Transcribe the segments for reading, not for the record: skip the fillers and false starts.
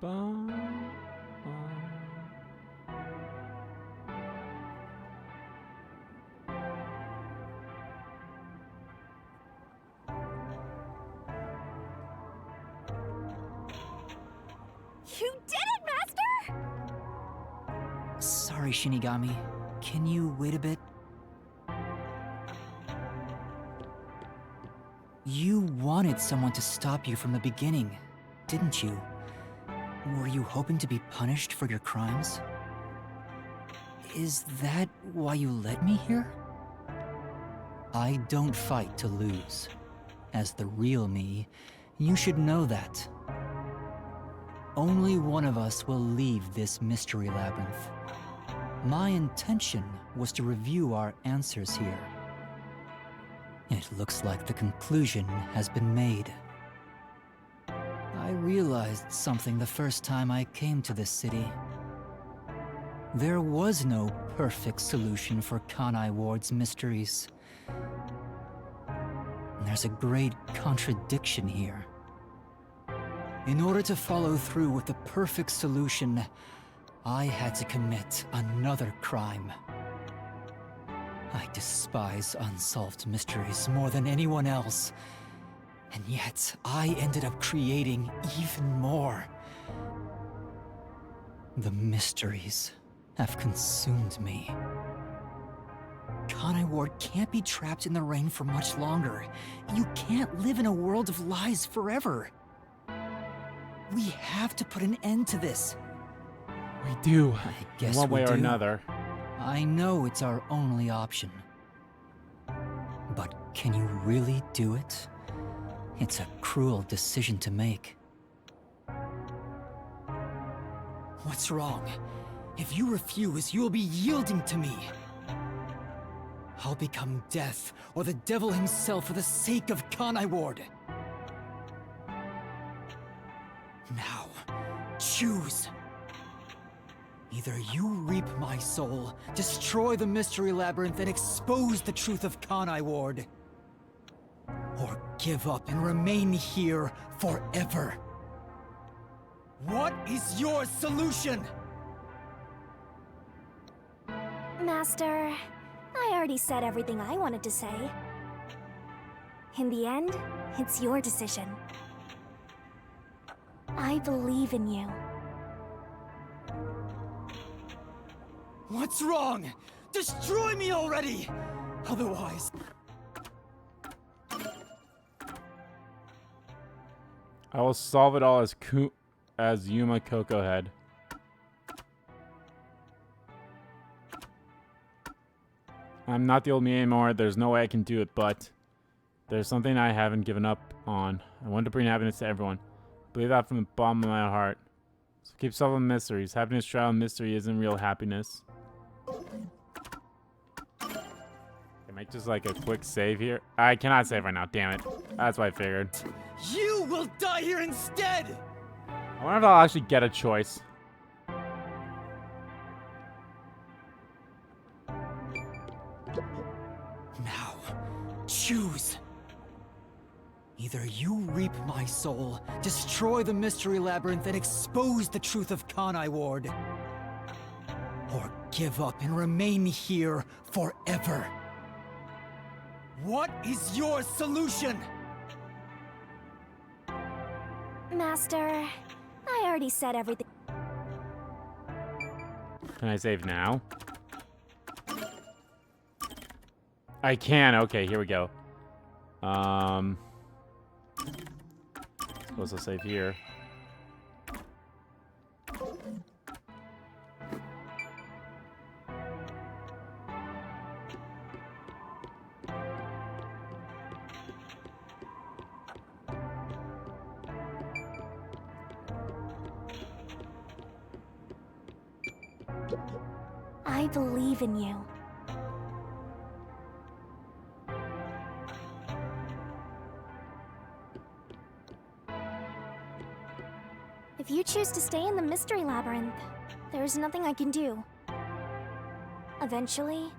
Bum, You did it, Master! Sorry, Shinigami. Can you wait a bit? You wanted someone to stop you from the beginning, didn't you? Were you hoping to be punished for your crimes? Is that why you led me here? I don't fight to lose. As the real me, you should know that. Only one of us will leave this mystery labyrinth. My intention was to review our answers here. It looks like the conclusion has been made. I realized something the first time I came to this city. There was no perfect solution for Kanai Ward's mysteries. There's a great contradiction here. In order to follow through with the perfect solution, I had to commit another crime. I despise unsolved mysteries more than anyone else. And yet, I ended up creating even more. The mysteries have consumed me. Kanai Ward can't be trapped in the rain for much longer. You can't live in a world of lies forever. We have to put an end to this. we do. I guess One way we or do. another. I know it's our only option. But can you really do it? It's a cruel decision to make. What's wrong? If you refuse, you will be yielding to me. I'll become death or the devil himself for the sake of Kanai Ward. Now, choose. Either you reap my soul, destroy the mystery labyrinth, and expose the truth of Kanai Ward, or give up and remain here forever. What is your solution? Master, I already said everything I wanted to say. In the end, it's your decision. I believe in you. What's wrong? Destroy me already! Otherwise... I will solve it all as Yuma Coco Head. I'm not the old me anymore. There's no way I can do it, but there's something I haven't given up on. I want to bring happiness to everyone. Believe that from the bottom of my heart. So keep solving mysteries. Happiness, trial, and mystery isn't real happiness. Can I make just like a quick save here? I cannot save right now, damn it. That's what I figured. You will die here instead! I wonder if I'll actually get a choice. Now, choose. Either you reap my soul, destroy the mystery labyrinth, and expose the truth of Kanai Ward, or give up and remain here forever. What is your solution? Master, I already said everything. Can I save now? I can. Okay, here we go. Suppose I'll save here. I believe in you. If you choose to stay in the mystery labyrinth, there's nothing I can do. Eventually,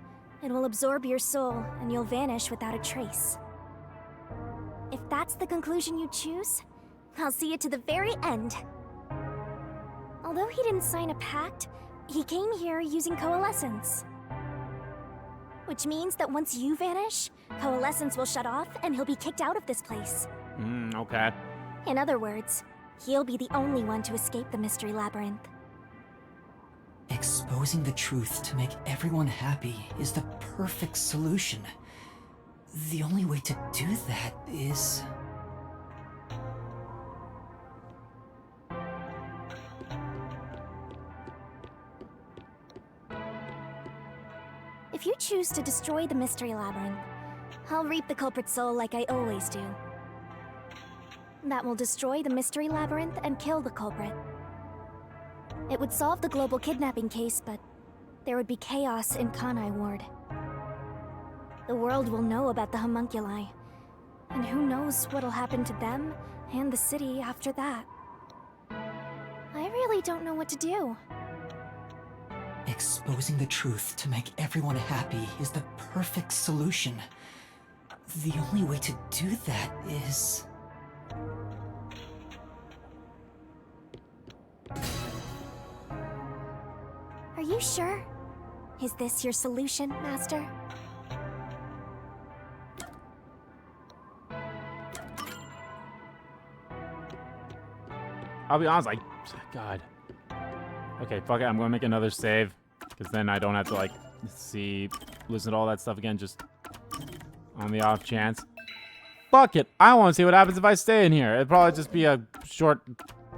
it will absorb your soul and you'll vanish without a trace. If that's the conclusion you choose, I'll see it to the very end. Although he didn't sign a pact, he came here using coalescence. Which means that once you vanish, coalescence will shut off and he'll be kicked out of this place. Okay. In other words, he'll be the only one to escape the Mystery Labyrinth. Exposing the truth to make everyone happy is the perfect solution. The only way to do that is... If you choose to destroy the Mystery Labyrinth, I'll reap the culprit's soul like I always do. That will destroy the Mystery Labyrinth and kill the culprit. It would solve the global kidnapping case, but there would be chaos in Kanai Ward. The world will know about the homunculi, and who knows what'll happen to them and the city after that. I really don't know what to do. Exposing the truth to make everyone happy is the perfect solution. The only way to do that is... Are you sure? Is this your solution, Master? I'll be honest, God. Okay, fuck it, I'm gonna make another save. Because then I don't have to, like, listen to all that stuff again, just on the off chance. Fuck it, I want to see what happens if I stay in here. It'd probably just be a short,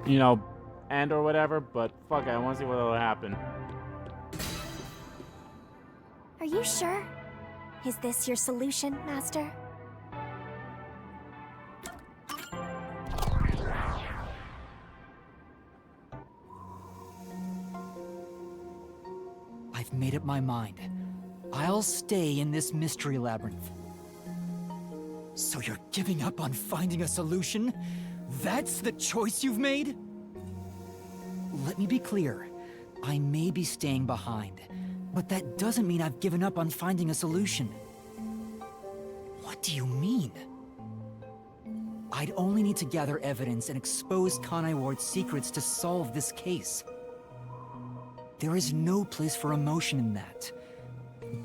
you know, end or whatever, but fuck it, I want to see what'll happen. Are you sure? Is this your solution, Master? I've made up my mind. I'll stay in this mystery labyrinth. So you're giving up on finding a solution? That's the choice you've made? Let me be clear. I may be staying behind, but that doesn't mean I've given up on finding a solution. What do you mean? I'd only need to gather evidence and expose Kanai Ward's secrets to solve this case. There is no place for emotion in that.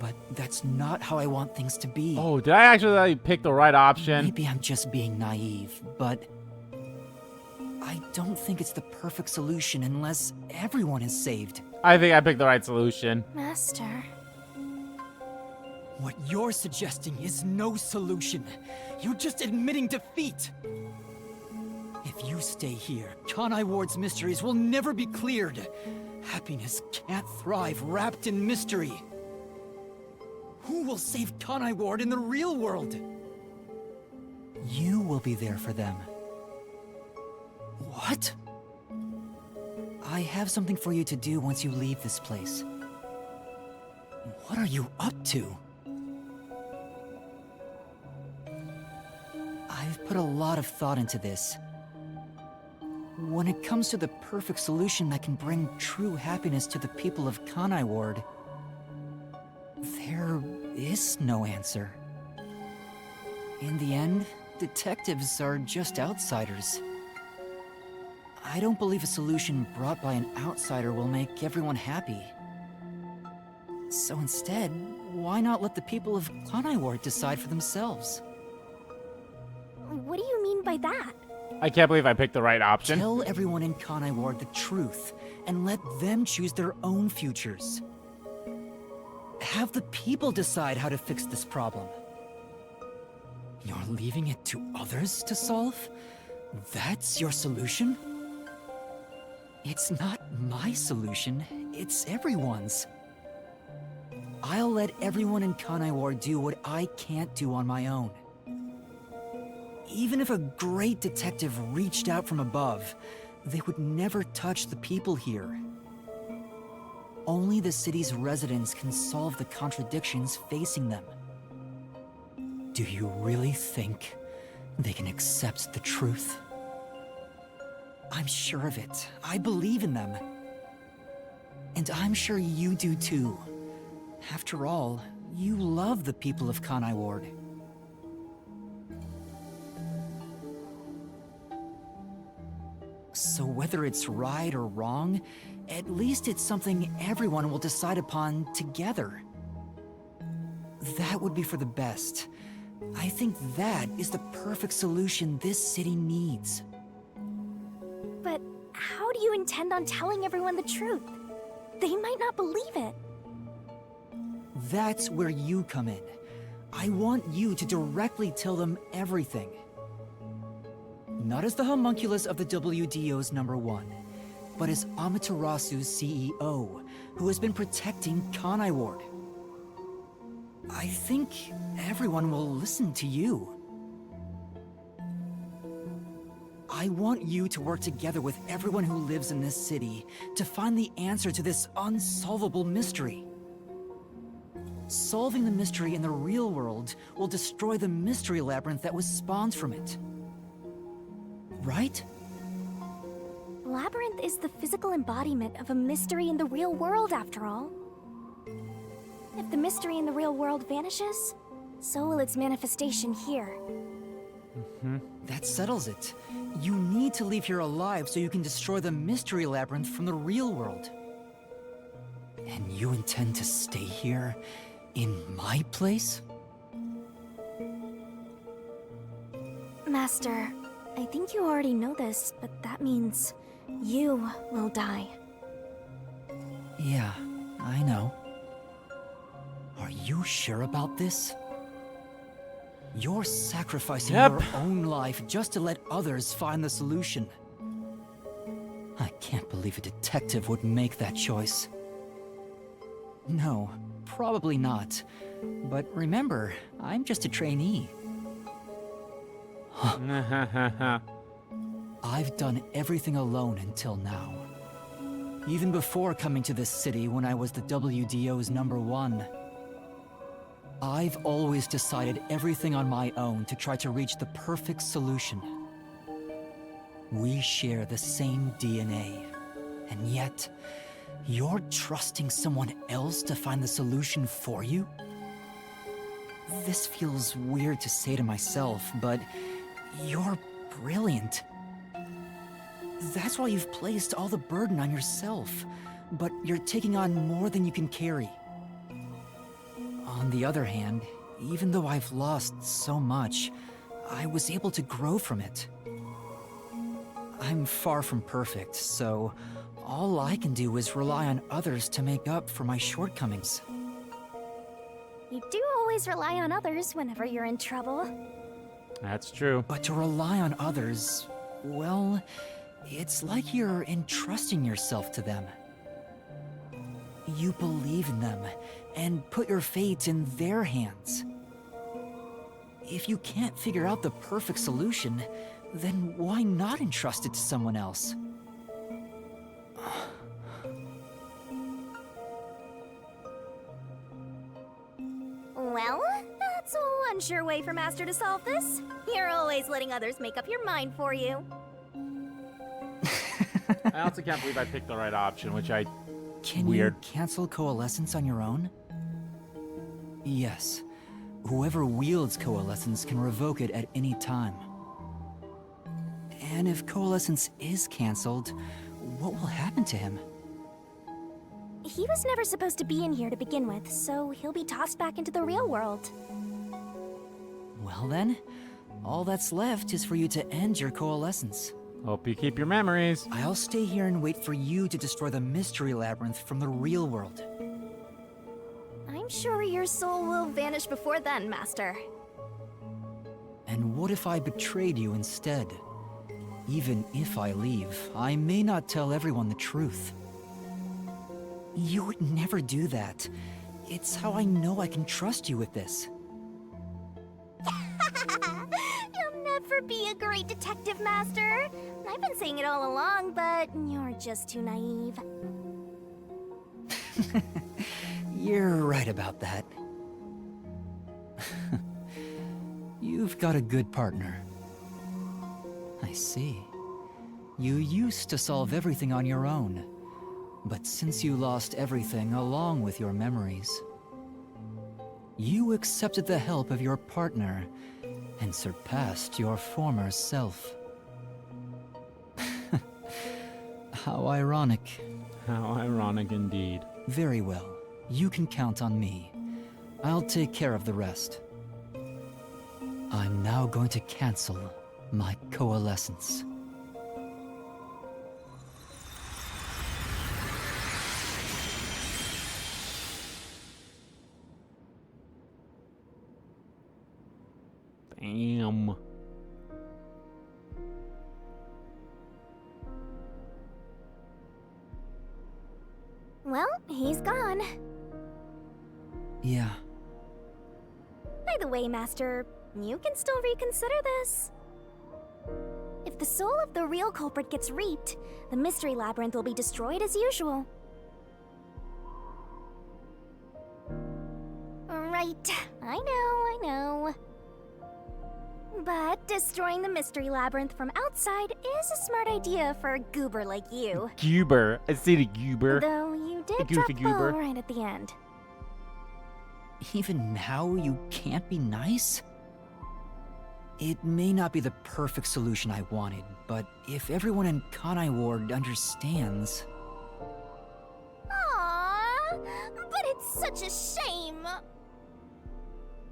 But that's not how I want things to be. Oh, did I actually pick the right option? Maybe I'm just being naive, but... I don't think it's the perfect solution unless everyone is saved. I think I picked the right solution. Master... What you're suggesting is no solution. You're just admitting defeat. If you stay here, Kanai Ward's mysteries will never be cleared. Happiness can't thrive wrapped in mystery. Who will save Kanai Ward in the real world? You will be there for them. What? I have something for you to do once you leave this place. What are you up to? I've put a lot of thought into this. When it comes to the perfect solution that can bring true happiness to the people of Kanai Ward, there is no answer. In the end, detectives are just outsiders. I don't believe a solution brought by an outsider will make everyone happy. So instead, why not let the people of Kanai Ward decide for themselves? What do you mean by that? I can't believe I picked the right option. Tell everyone in Kanai Ward the truth, and let them choose their own futures. Have the people decide how to fix this problem. You're leaving it to others to solve? That's your solution? It's not my solution, it's everyone's. I'll let everyone in Kanai Ward do what I can't do on my own. Even if a great detective reached out from above, they would never touch the people here. Only the city's residents can solve the contradictions facing them. Do you really think they can accept the truth? I'm sure of it. I believe in them. And I'm sure you do too. After all, you love the people of Kanai Ward. So whether it's right or wrong, at least it's something everyone will decide upon together. That would be for the best. I think that is the perfect solution this city needs. But how do you intend on telling everyone the truth? They might not believe it. That's where you come in. I want you to directly tell them everything. Not as the homunculus of the WDO's #1, but as Amaterasu's CEO, who has been protecting Kanai Ward. I think everyone will listen to you. I want you to work together with everyone who lives in this city to find the answer to this unsolvable mystery. Solving the mystery in the real world will destroy the mystery labyrinth that was spawned from it. Right? Labyrinth is the physical embodiment of a mystery in the real world, after all. If the mystery in the real world vanishes, so will its manifestation here. That settles it. You need to leave here alive so you can destroy the mystery labyrinth from the real world. And you intend to stay here, in my place? Master, I think you already know this, but that means you will die. Yeah, I know. Are you sure about this? You're sacrificing your own life just to let others find the solution. I can't believe a detective would make that choice. No, probably not. But remember, I'm just a trainee. I've done everything alone until now. Even before coming to this city when I was the WDO's #1. I've always decided everything on my own to try to reach the perfect solution. We share the same DNA, and yet, you're trusting someone else to find the solution for you? This feels weird to say to myself, but you're brilliant. That's why you've placed all the burden on yourself, but you're taking on more than you can carry. On the other hand, even though I've lost so much, I was able to grow from it. I'm far from perfect, so all I can do is rely on others to make up for my shortcomings. You do always rely on others whenever you're in trouble. That's true. But to rely on others, well, it's like you're entrusting yourself to them. You believe in them and put your fate in their hands. If you can't figure out the perfect solution, then why not entrust it to someone else? Well, that's one sure way for Master to solve this. You're always letting others make up your mind for you. I also can't believe I picked the right option, which I... Can Weird. you cancel Coalescence on your own? Yes. Whoever wields Coalescence can revoke it at any time. And if Coalescence is cancelled, what will happen to him? He was never supposed to be in here to begin with, so he'll be tossed back into the real world. Well then, all that's left is for you to end your Coalescence. Hope you keep your memories. I'll stay here and wait for you to destroy the Mystery Labyrinth from the real world. I'm sure your soul will vanish before then, Master. And what if I betrayed you instead? Even if I leave, I may not tell everyone the truth. You would never do that. It's how I know I can trust you with this. You'll never be a great detective, Master. I've been saying it all along, but you're just too naive. You're right about that. You've got a good partner. I see. You used to solve everything on your own. But since you lost everything along with your memories, you accepted the help of your partner and surpassed your former self. How ironic. How ironic indeed. Very well. You can count on me. I'll take care of the rest. I'm now going to cancel my coalescence. Damn. Well, he's gone. Yeah. By the way, Master, you can still reconsider this. If the soul of the real culprit gets reaped, the mystery labyrinth will be destroyed as usual. Right, I know. But destroying the mystery labyrinth from outside is a smart idea for a goober like you. Goober. I see the goober. Though you The did goofy drop goober. ball right at the end. Even now, you can't be nice? It may not be the perfect solution I wanted, but if everyone in Kanai Ward understands... Aww, but it's such a shame.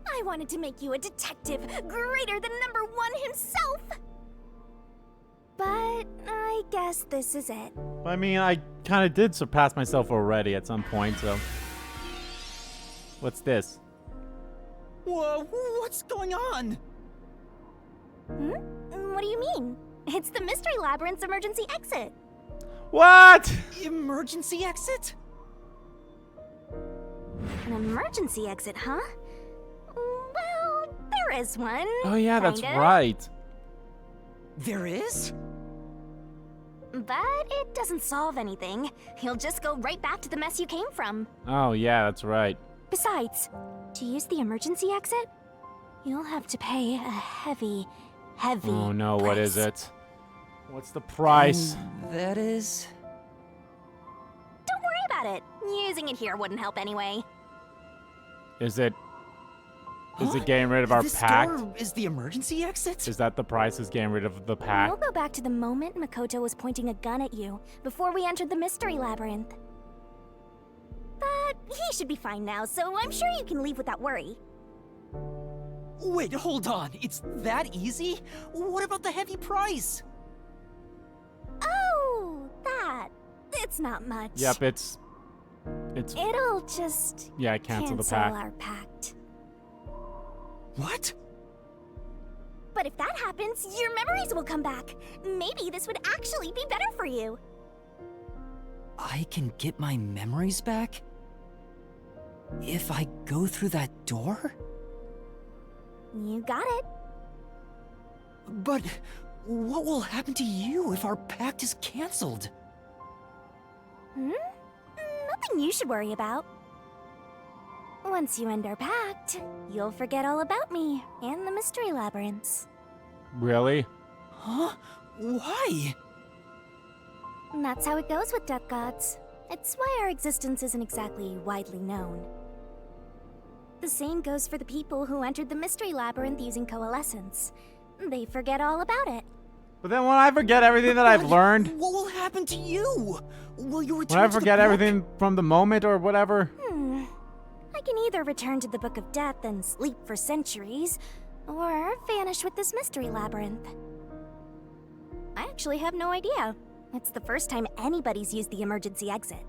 I wanted to make you a detective greater than #1 himself. But I guess this is it. I mean, I kind of did surpass myself already at some point, so... What's this? Whoa, what's going on? What do you mean? It's the mystery labyrinth's emergency exit. What? Emergency exit? An emergency exit, huh? Well, there is one. Oh yeah, that's kinda. right. There is? But it doesn't solve anything. You'll just go right back to the mess you came from. Oh yeah, that's right. Besides, to use the emergency exit, you'll have to pay a heavy Oh no, what is price. it? What's the price? That is... Don't worry about it. Using it here wouldn't help anyway. Is it Huh? getting rid of our This pact? door is the emergency exit? Is that the price, is getting rid of the We'll pact? go back to the moment Makoto was pointing a gun at you before we entered the mystery labyrinth. But he should be fine now, so I'm sure you can leave without worry. Wait, hold on. It's that easy? What about the heavy price? Oh, that. It's not much. Yep, it's It'll just yeah, cancel the pact. our pact. What? But if that happens, your memories will come back. Maybe this would actually be better for you. I can get my memories back? If I go through that door? You got it. But what will happen to you if our pact is cancelled? Nothing you should worry about. Once you end our pact, you'll forget all about me and the mystery labyrinths. Really? Huh? Why? And that's how it goes with death gods. It's why our existence isn't exactly widely known. The same goes for the people who entered the mystery labyrinth using coalescence. They forget all about it. But then when I forget everything that I've learned, What will happen to you? Will you return when I to the forget book? everything from the moment or whatever, I can either return to the Book of Death and sleep for centuries, or vanish with this mystery labyrinth. I actually have no idea. It's the first time anybody's used the emergency exit.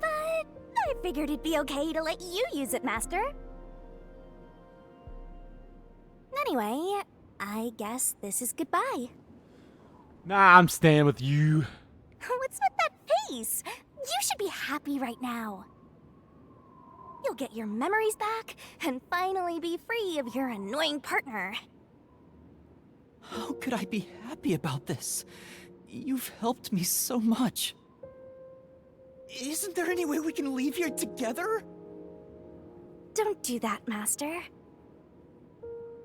But I figured it'd be okay to let you use it, Master. Anyway, I guess this is goodbye. nah, I'm staying with you. What's with that face? You should be happy right now. You'll get your memories back and finally be free of your annoying partner. How could I be happy about this? You've helped me so much. Isn't there any way we can leave here together? Don't do that, Master.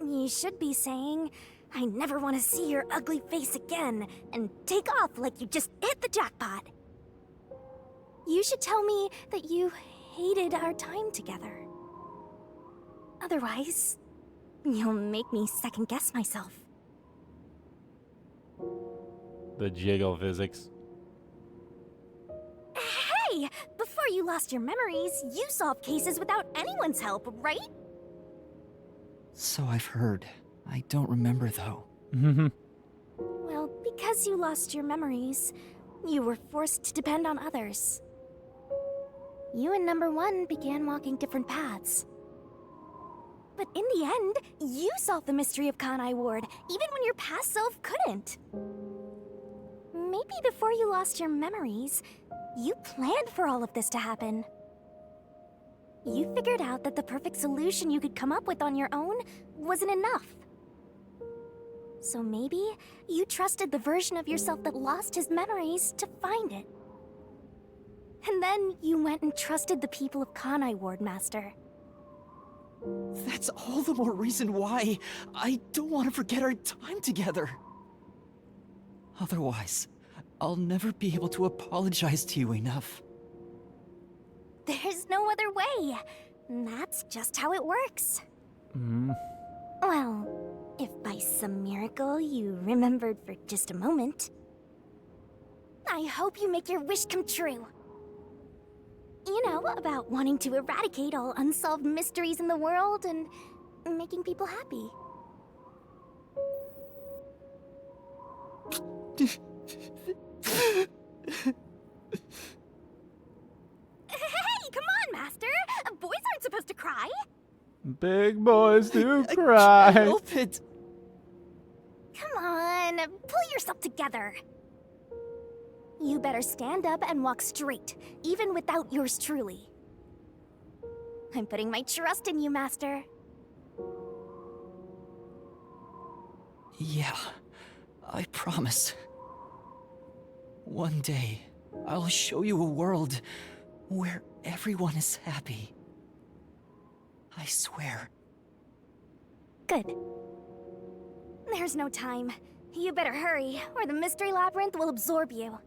You should be saying, I never want to see your ugly face again, and take off like you just hit the jackpot. You should tell me that you hated our time together. Otherwise, you'll make me second-guess myself. The jiggle physics. Hey! Before you lost your memories, you solved cases without anyone's help, right? So I've heard. I don't remember, though. Well, because you lost your memories, you were forced to depend on others. You and Number 1 began walking different paths. But in the end, you solved the mystery of Kanai Ward, even when your past self couldn't. Maybe before you lost your memories, you planned for all of this to happen. You figured out that the perfect solution you could come up with on your own wasn't enough. So maybe you trusted the version of yourself that lost his memories to find it. And then you went and trusted the people of Kanai Ward, Master. That's all the more reason why I don't want to forget our time together. Otherwise, I'll never be able to apologize to you enough. There's no other way. That's just how it works. Mm. Well, if by some miracle you remembered for just a moment. I hope you make your wish come true. You know, about wanting to eradicate all unsolved mysteries in the world and making people happy. Hey, come on, Master! Boys aren't supposed to cry! Big boys do I cry. can't help it. Come on, pull yourself together. You better stand up and walk straight, even without yours truly. I'm putting my trust in you, Master. Yeah, I promise. One day, I'll show you a world where everyone is happy. I swear. Good. There's no time. You better hurry, or the Mystery Labyrinth will absorb you.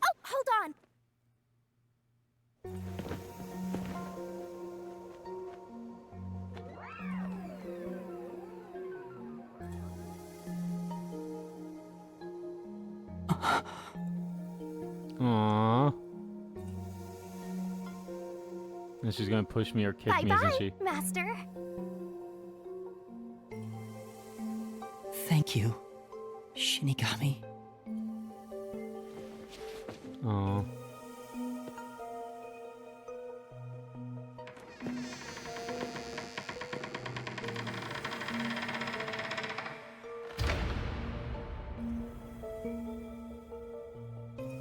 Oh, hold on! Aww. And she's gonna push me or kick me, isn't she? Bye-bye, Master. Thank you, Shinigami. Aww.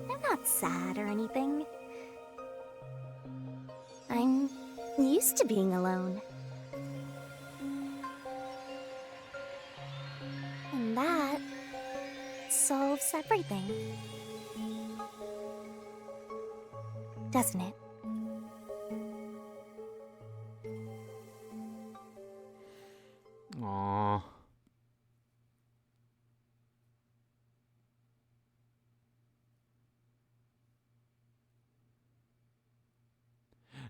I'm not sad or anything. I'm used to being alone. And that solves everything. Doesn't it? Aww.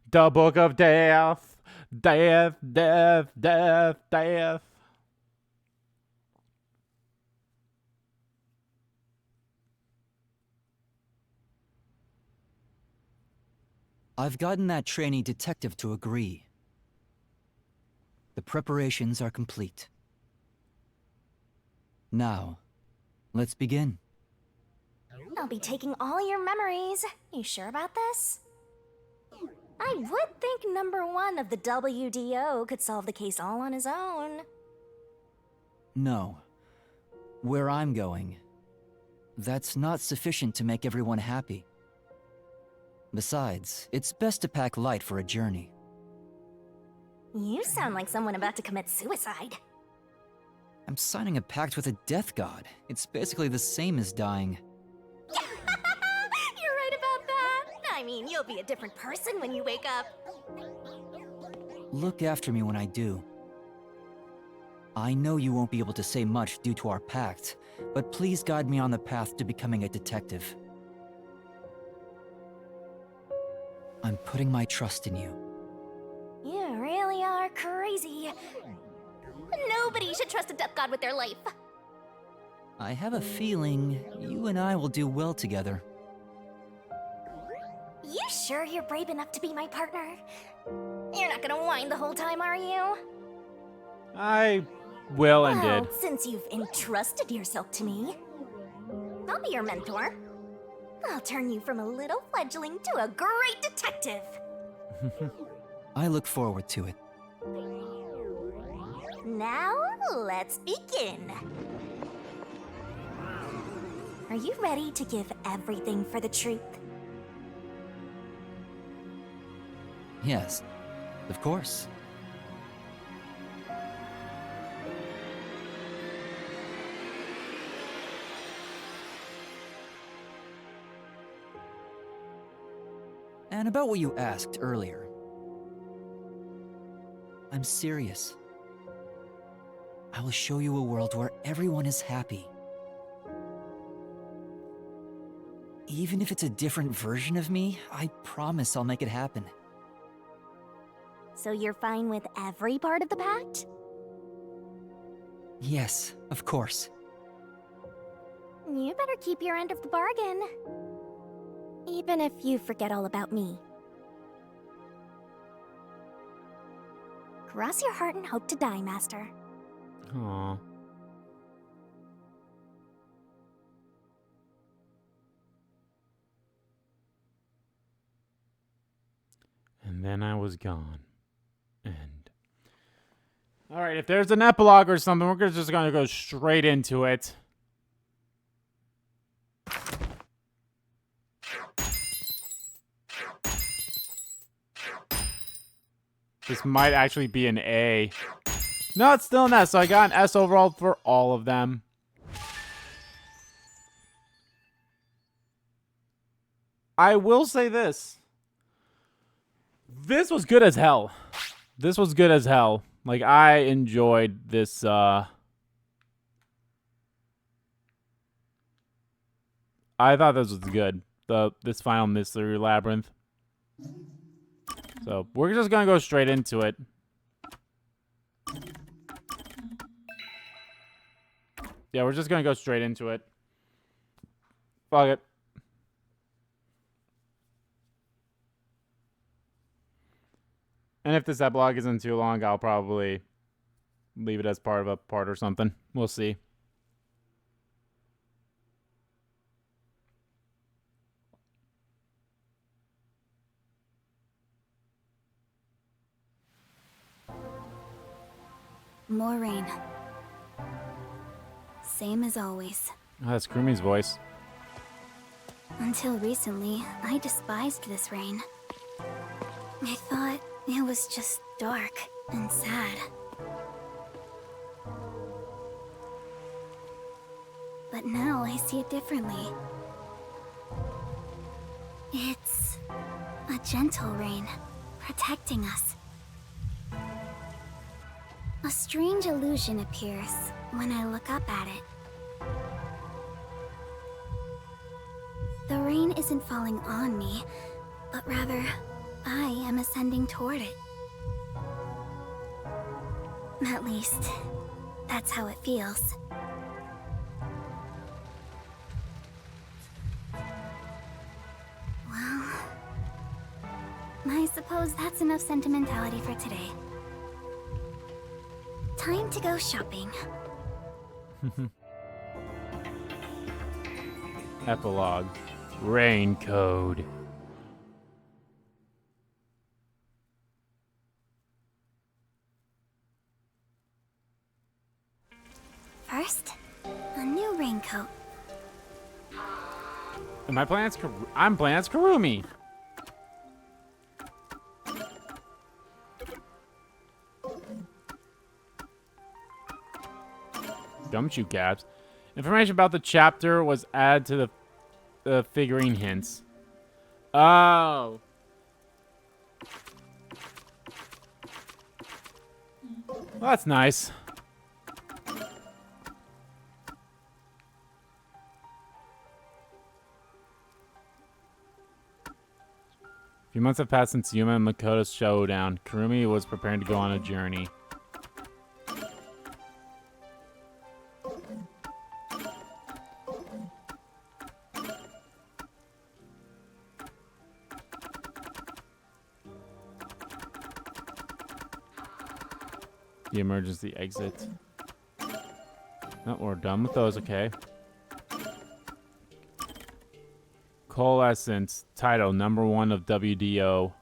The Book of Death. Death, death, death, death. I've gotten that trainee detective to agree. The preparations are complete. Now, let's begin. I'll be taking all your memories. You sure about this? I would think number 1 of the WDO could solve the case all on his own. No. Where I'm going, that's not sufficient to make everyone happy. Besides, it's best to pack light for a journey. You sound like someone about to commit suicide. I'm signing a pact with a death god. It's basically the same as dying. You're right about that. I mean, You'll be a different person when you wake up. Look after me when I do. I know you won't be able to say much due to our pact, but please guide me on the path to becoming a detective. I'm putting my trust in you. You really are crazy. Nobody should trust a death god with their life. I have a feeling you and I will do well together. You sure you're brave enough to be my partner? You're not gonna whine the whole time, are you? I will and Well, did. since you've entrusted yourself to me, I'll be your mentor. I'll turn you from a little fledgling to a great detective. I look forward to it. Now, let's begin. Are you ready to give everything for the truth? Yes, of course. And about what you asked earlier. I'm serious. I will show you a world where everyone is happy. Even if it's a different version of me, I promise I'll make it happen. So you're fine with every part of the pact? Yes, of course. You better keep your end of the bargain. Even if you forget all about me. Cross your heart and hope to die, Master. Aww. And then I was gone. And all right, if there's an epilogue or something, we're just gonna go straight into it. This might actually be an A. No, it's still an S, so I got an S overall for all of them. I will say this. This was good as hell. This was good as hell. Like, I enjoyed this, I thought this was good. This final mystery labyrinth. So, we're just gonna go straight into it. Yeah, we're just gonna go straight into it. Fuck it. And if this epilogue isn't too long, I'll probably leave it as part of a part or something. We'll see. More rain. Same as always. Oh, that's Krumi's voice. Until recently, I despised this rain. I thought it was just dark and sad. But now I see it differently. It's a gentle rain, protecting us. A strange illusion appears when I look up at it. The rain isn't falling on me, but rather, I am ascending toward it. At least, that's how it feels. Well, I suppose that's enough sentimentality for today. Time to go shopping. Epilogue. Rain code. First, a new raincoat. Am I playing as I'm playing as Kurumi. Gumshoe caps. Information about the chapter was added to the figurine hints. Oh. Well, that's nice. A few months have passed since Yuma and Makoto's showdown. Kurumi was preparing to go on a journey. The emergency exit. No, we're done with those, okay. Coalescence, title, #1 of WDO.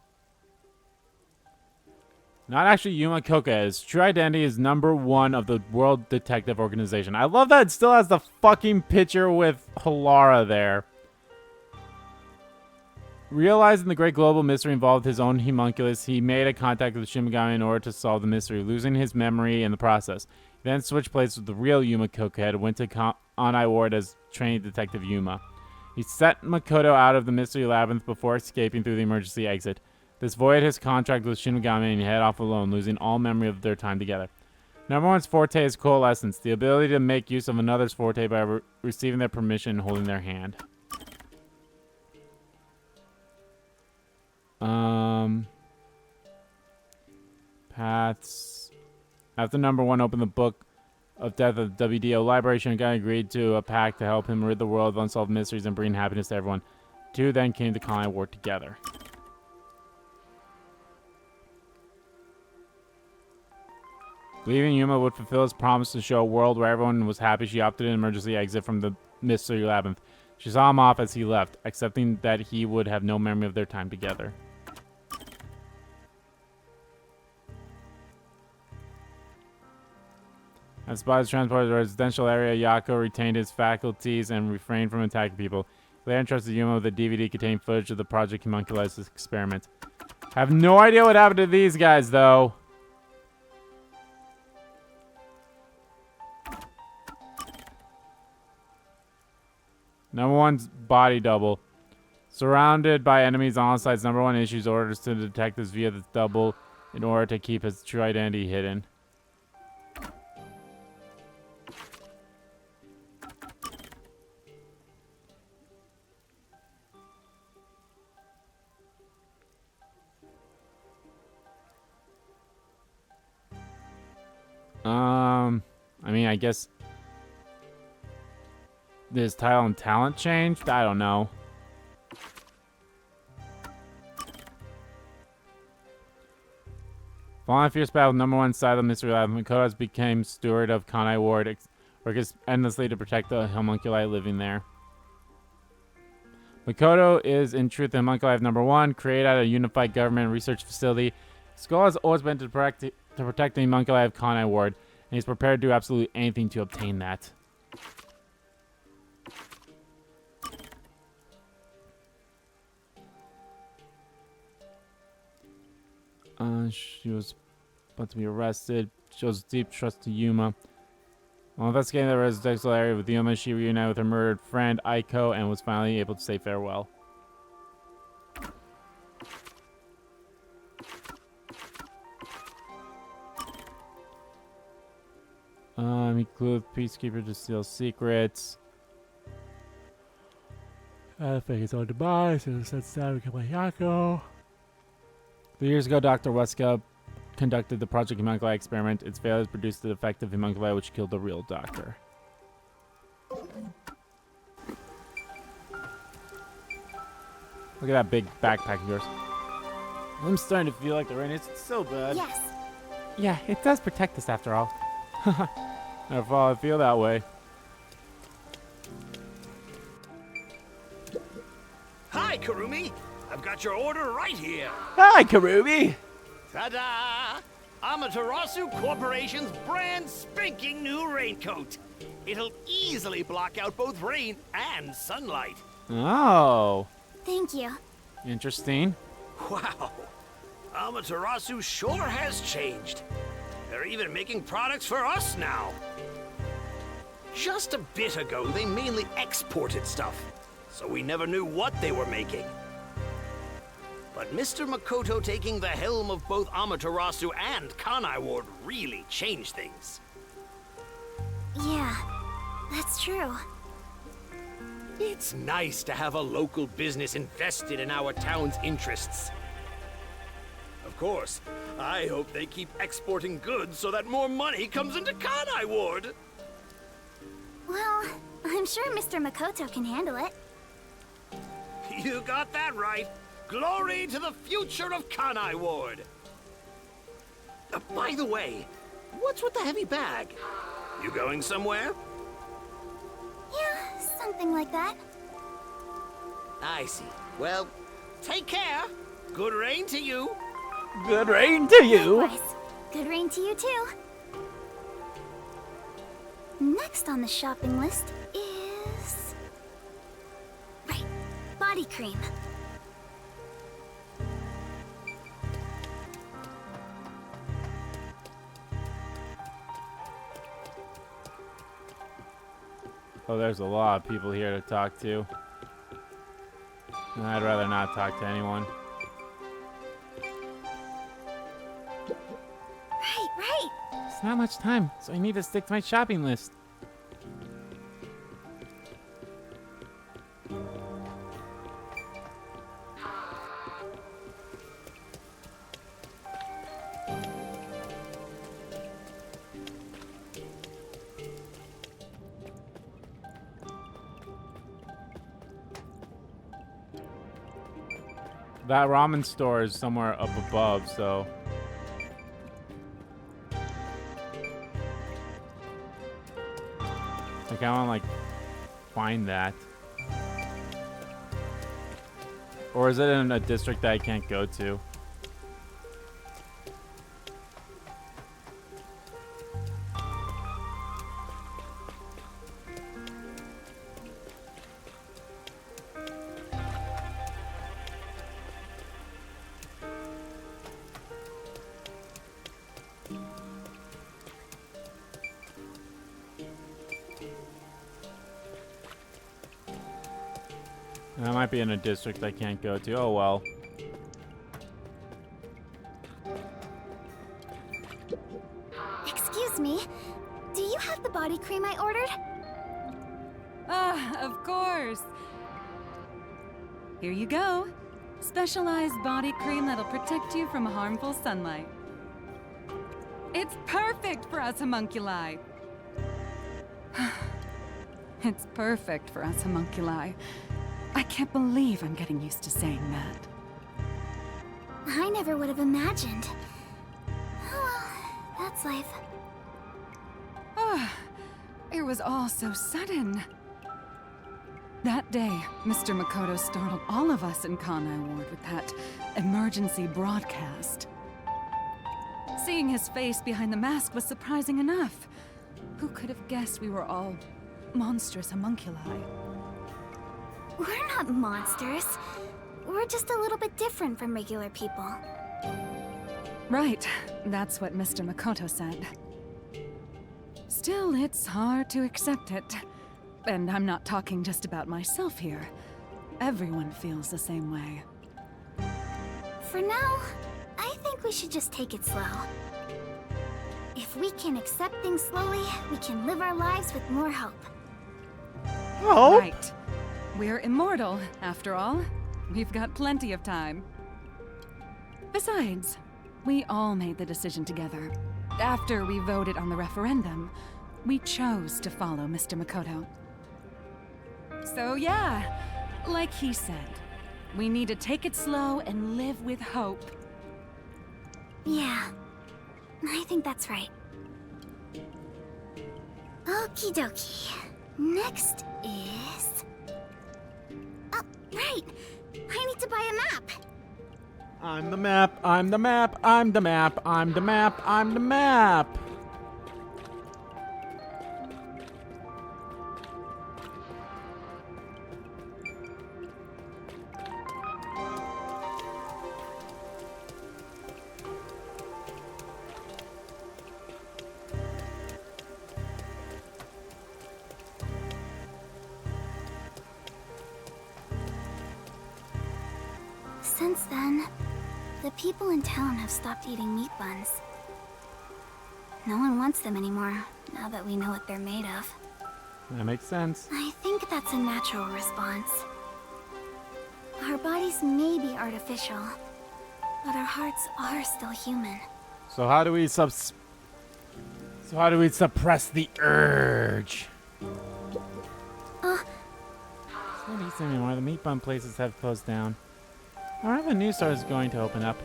Not actually Yuma Koke's true identity is #1 of the World Detective Organization. I love that it still has the fucking picture with Halara there. Realizing the great global mystery involved his own homunculus, he made a contact with Shimigami in order to solve the mystery, losing his memory in the process. He then switched places with the real Yuma Koke and went to Onai Ward as trainee detective Yuma. He set Makoto out of the mystery labyrinth before escaping through the emergency exit. This voided his contract with Shinigami and he headed off alone, losing all memory of their time together. #1's forte is coalescence, the ability to make use of another's forte by receiving their permission and holding their hand. Paths. After #1 opened the book of death of the WDO library, Shinigami agreed to a pact to help him rid the world of unsolved mysteries and bring happiness to everyone. The two then came to Kanai Ward together. Believing Yuma would fulfill his promise to show a world where everyone was happy, she opted an emergency exit from the mystery labyrinth. She saw him off as he left, accepting that he would have no memory of their time together. As spies transported to the residential area, Yako retained his faculties and refrained from attacking people. He later entrusted Yuma with a DVD containing footage of the Project Homunculus experiment. I have no idea what happened to these guys, though. #1's body double. Surrounded by enemies on all sides, #1 issues orders to the detectives via the double in order to keep his true identity hidden. I mean, I guess his title and talent changed? I don't know. Following a fierce battle with #1 side of the mystery lab, Makoto became steward of Kanai Ward, working endlessly to protect the homunculi living there. Makoto is, in truth, the homunculi of #1, created at a unified government research facility. His goal has always been to protect the homunculi of Kanai Ward, and he's prepared to do absolutely anything to obtain that. She was about to be arrested. Shows deep trust to Yuma. While investigating the residential area with Yuma, she reunited with her murdered friend Aiko and was finally able to say farewell. He clued Peacekeeper to steal secrets. Fake his own demise and sets down to kill Yako. 3 years ago, Dr. Weska conducted the Project Homunculi experiment. Its failures produced the defective homunculi which killed the real doctor. Look at that big backpack of yours. I'm starting to feel like the rain isn't so bad. Yes. Yeah, it does protect us after all. Never thought I'd feel that way. Hi, Kurumi. I've got your order right here. Hi, Kurumi! Ta-da! Amaterasu Corporation's brand spanking new raincoat. It'll easily block out both rain and sunlight. Oh, Thank you. interesting. Wow. Amaterasu sure has changed. They're even making products for us now. Just a bit ago, they mainly exported stuff, so we never knew what they were making. But Mr. Makoto taking the helm of both Amaterasu and Kanai Ward really changed things. Yeah, that's true. It's nice to have a local business invested in our town's interests. Of course, I hope they keep exporting goods so that more money comes into Kanai Ward. Well, I'm sure Mr. Makoto can handle it. You got that right. Glory to the future of Kanai Ward. By the way, what's with the heavy bag? You going somewhere? Yeah, something like that. I see. Well, take care. Good rain to you. Good rain to you. Likewise. Good rain to you too. Next on the shopping list is... Right, body cream. Oh, there's a lot of people here to talk to. And I'd rather not talk to anyone. Right. It's not much time, so I need to stick to my shopping list. That ramen store is somewhere up above, so... Like, I wanna, like, find that. Or is it in a district that I can't go to? That might be in a district I can't go to. Oh well. Excuse me. Do you have the body cream I ordered? Ah, of course. Here you go. Specialized body cream that'll protect you from harmful sunlight. It's perfect for us homunculi. It's perfect for us homunculi. I can't believe I'm getting used to saying that. I never would have imagined. Oh well, that's life. Ah, it was all so sudden. That day, Mr. Makoto startled all of us in Kanai Ward with that emergency broadcast. Seeing his face behind the mask was surprising enough. Who could have guessed we were all monstrous homunculi? We're not monsters. We're just a little bit different from regular people. Right, that's what Mr. Makoto said. Still, it's hard to accept it. And I'm not talking just about myself here. Everyone feels the same way. For now, I think we should just take it slow. If we can accept things slowly, we can live our lives with more hope. Oh. Right. We're immortal, after all. We've got plenty of time. Besides, we all made the decision together. After we voted on the referendum, we chose to follow Mr. Makoto. So yeah, like he said, we need to take it slow and live with hope. Yeah, I think that's right. Okie dokie. Next is... Oh, right! I need to buy a map! I'm the map, I'm the map, I'm the map, I'm the map, I'm the map! Since then, the people in town have stopped eating meat buns. No one wants them anymore, now that we know what they're made of. That makes sense. I think that's a natural response. Our bodies may be artificial, but our hearts are still human. So how do we suppress the urge? It's not easy anymore. The meat bun places have closed down. I wonder if a new store is going to open up.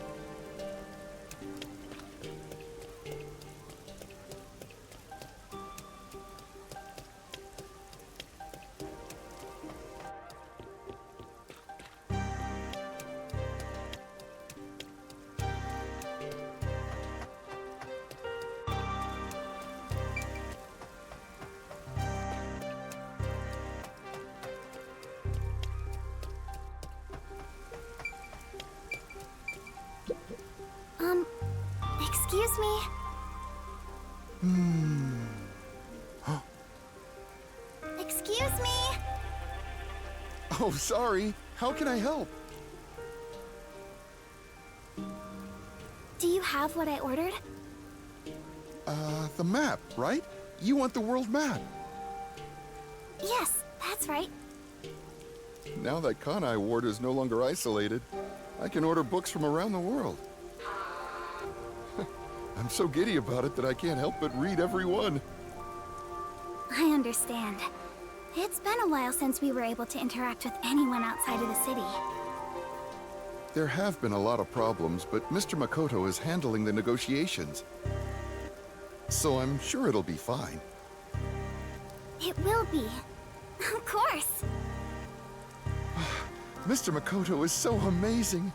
Excuse me? Excuse me? Oh, sorry. How can I help? Do you have what I ordered? The map, right? You want the world map. Yes, that's right. Now that Kanai Ward is no longer isolated, I can order books from around the world. I'm so giddy about it that I can't help but read every one. I understand. It's been a while since we were able to interact with anyone outside of the city. There have been a lot of problems, but Mr. Makoto is handling the negotiations. So I'm sure it'll be fine. It will be. Of course. Mr. Makoto is so amazing.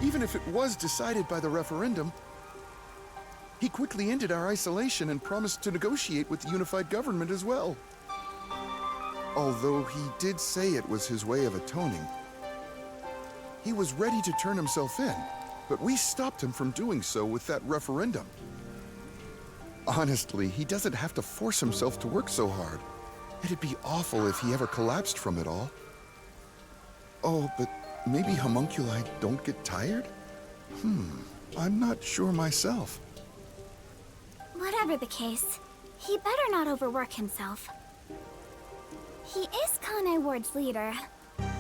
Even if it was decided by the referendum, he quickly ended our isolation and promised to negotiate with the unified government as well. Although he did say it was his way of atoning. He was ready to turn himself in, but we stopped him from doing so with that referendum. Honestly, he doesn't have to force himself to work so hard. It'd be awful if he ever collapsed from it all. Oh, but maybe homunculi don't get tired? I'm not sure myself. Whatever the case, he better not overwork himself. He is Kanai Ward's leader,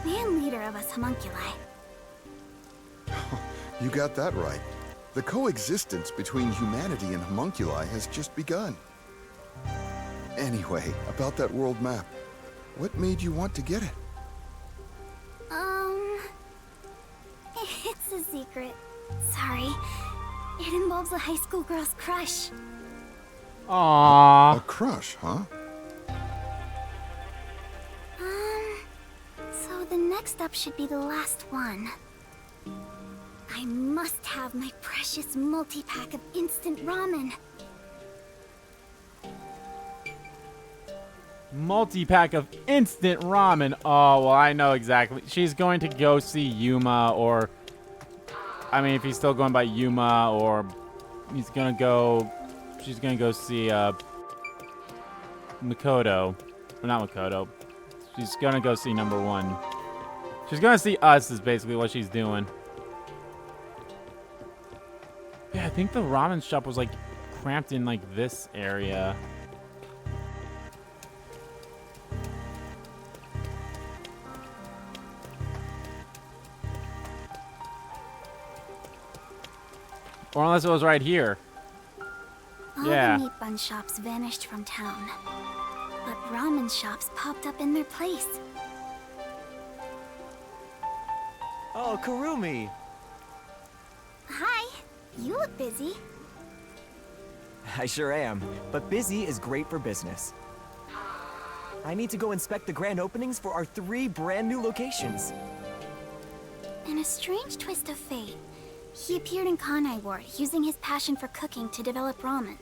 and leader of us homunculi. You got that right. The coexistence between humanity and homunculi has just begun. Anyway, about that world map, what made you want to get it? It's a secret. Sorry. It involves a high school girl's crush. Aww. A crush, huh? So the next up should be the last one. I must have my precious multi-pack of instant ramen. Multi-pack of instant ramen. Oh, well, I know exactly. She's going to go see Yuma, or... I mean, if he's still going by Yuma, or... He's gonna go... She's gonna go see, Makoto. Or not Makoto. She's gonna go see number one. She's gonna see us, is basically what she's doing. Yeah, I think the ramen shop was, like, cramped in, like, this area. Or unless it was right here. All Yeah. the meat bun shops vanished from town. But ramen shops popped up in their place. Oh, Kurumi! Hi, you look busy. I sure am, but busy is great for business. I need to go inspect the grand openings for our 3 brand new locations. In a strange twist of fate, he appeared in Kanai Ward, using his passion for cooking to develop ramen.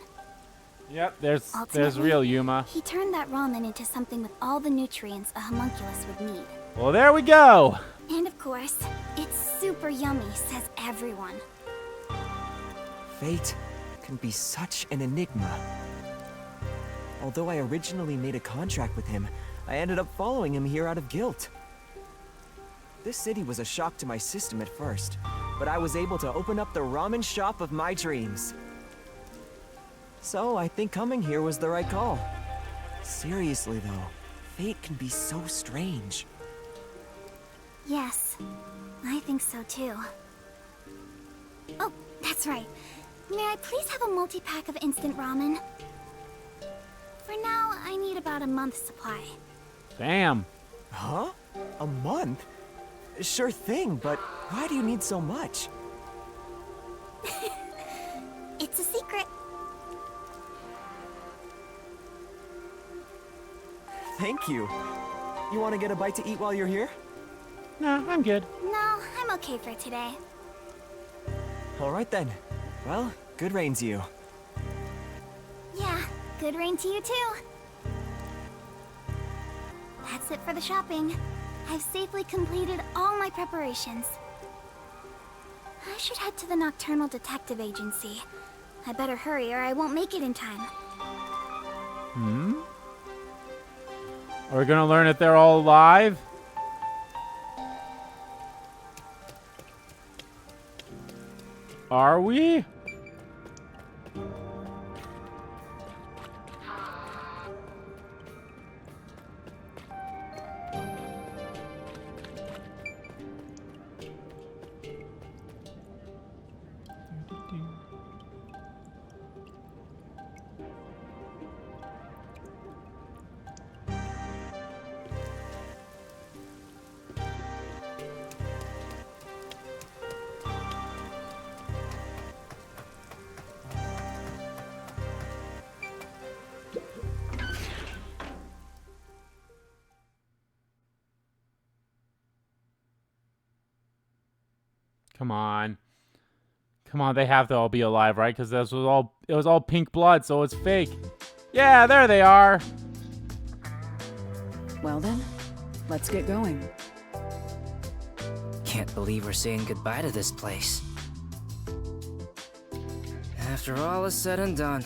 Yep, there's Ultimately, real Yuma. He turned that ramen into something with all the nutrients a homunculus would need. Well, there we go. And of course, it's super yummy, says everyone. Fate can be such an enigma. Although I originally made a contract with him, I ended up following him here out of guilt. This city was a shock to my system at first, but I was able to open up the ramen shop of my dreams. So I think coming here was the right call. Seriously though, fate can be so strange. Yes, I think so too. Oh, that's right. May I please have a multi-pack of instant ramen? For now, I need about a month's supply. Damn. Huh? A month? Sure thing, but why do you need so much? It's a secret. Thank you. You want to get a bite to eat while you're here? No, I'm good. No, I'm okay for today. All right then. Well, good rain to you. Yeah, good rain to you too. That's it for the shopping. I've safely completed all my preparations. I should head to the Nocturnal Detective Agency. I better hurry or I won't make it in time. Hmm? Are we gonna learn if they're all alive? Are we? Come on. Come on, they have to all be alive, right? Because it was all pink blood, so it's fake. Yeah, there they are. Well then, let's get going. Can't believe we're saying goodbye to this place. After all is said and done,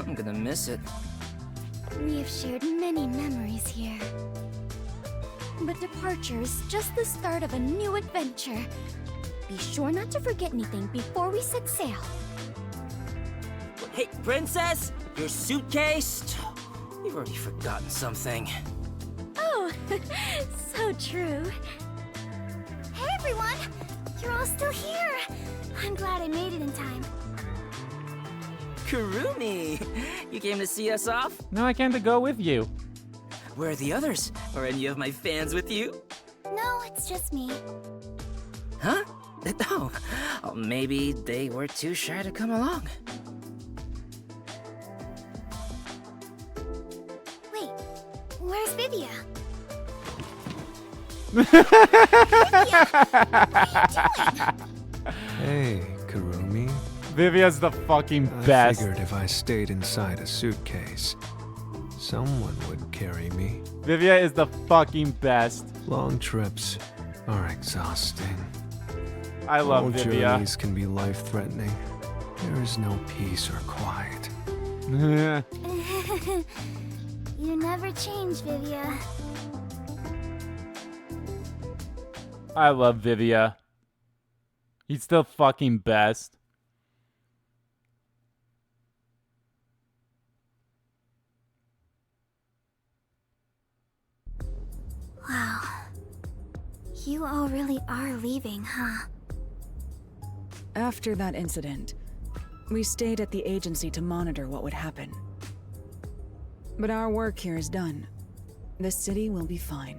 I'm gonna miss it. We have shared many memories here. But departure is just the start of a new adventure. Be sure not to forget anything before we set sail. Hey, princess! Your suitcase? You've already forgotten something. Oh, so true. Hey everyone! You're all still here! I'm glad I made it in time. Kurumi! You came to see us off? No, I came to go with you. Where are the others? Are any of my fans with you? No, it's just me. Huh? Oh, maybe they were too shy to come along. Wait, where's Vivia? Hey, Kurumi. Vivia's the fucking I best. figured if I stayed inside a suitcase, someone would carry me. Vivia is the fucking best. Long trips are exhausting. I love All Vivia. journeys can be life-threatening. There is no peace or quiet. You never change, Vivia. I love Vivia. He's the fucking best. Wow. You all really are leaving, huh? After that incident, we stayed at the agency to monitor what would happen. But our work here is done. The city will be fine.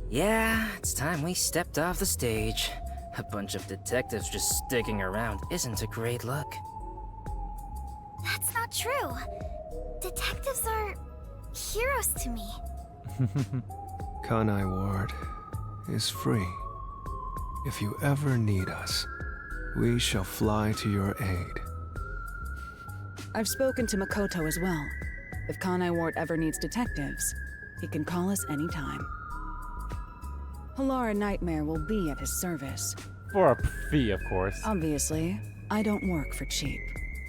Yeah, it's time we stepped off the stage. A bunch of detectives just sticking around isn't a great look. That's not true. Detectives are heroes to me. Kanai Ward is free. If you ever need us, we shall fly to your aid. I've spoken to Makoto as well. If Kanai Ward ever needs detectives, he can call us anytime. Halara Nightmare will be at his service. For a fee, of course. Obviously, I don't work for cheap.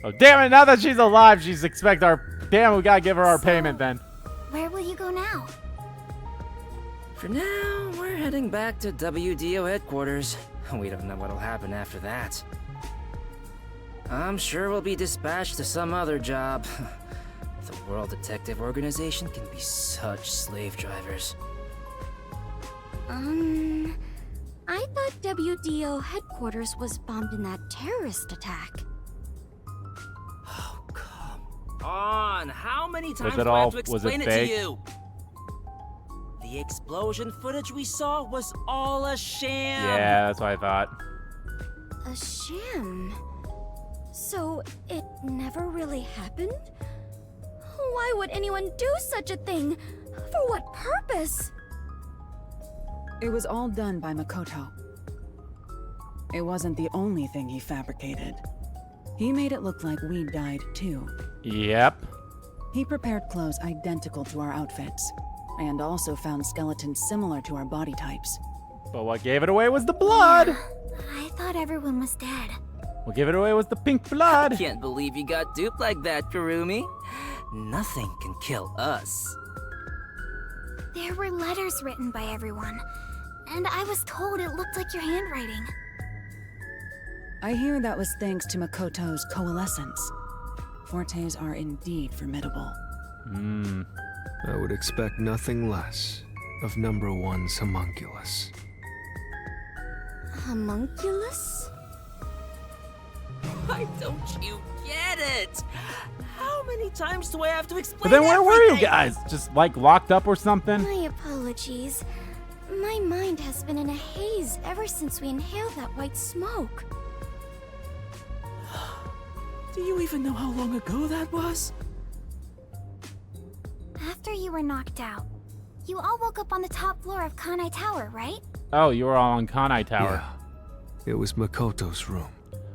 Oh, damn it. Now that she's alive, she's expect our... Damn, we gotta give her our So- payment then. Where will you go now? For now, we're heading back to WDO headquarters. We don't know what'll happen after that. I'm sure we'll be dispatched to some other job. The World Detective Organization can be such slave drivers. I thought WDO headquarters was bombed in that terrorist attack. Oh, come on! How many times it do I all- have to was it explain it to fake? you? The explosion footage we saw was all a sham! Yeah, that's what I thought. A sham? So, it never really happened? Why would anyone do such a thing? For what purpose? It was all done by Makoto. It wasn't the only thing he fabricated. He made it look like we died too. Yep. He prepared clothes identical to our outfits, and also found skeletons similar to our body types. But what gave it away was the blood. I thought everyone was dead. What gave it away was the pink blood. Can't believe you got duped like that, Kurumi. Nothing can kill us. There were letters written by everyone, and I was told it looked like your handwriting. I hear that was thanks to Makoto's coalescence. Fortes are indeed formidable. I would expect nothing less of number one's homunculus. Homunculus? Why don't you get it? How many times do I have to explain But then where were you everything? guys? Just like locked up or something? My apologies. My mind has been in a haze ever since we inhaled that white smoke. Do you even know how long ago that was? After you were knocked out, you all woke up on the top floor of Kanai Tower, right? Oh, you were all on Kanai Tower. Yeah, it was Makoto's room.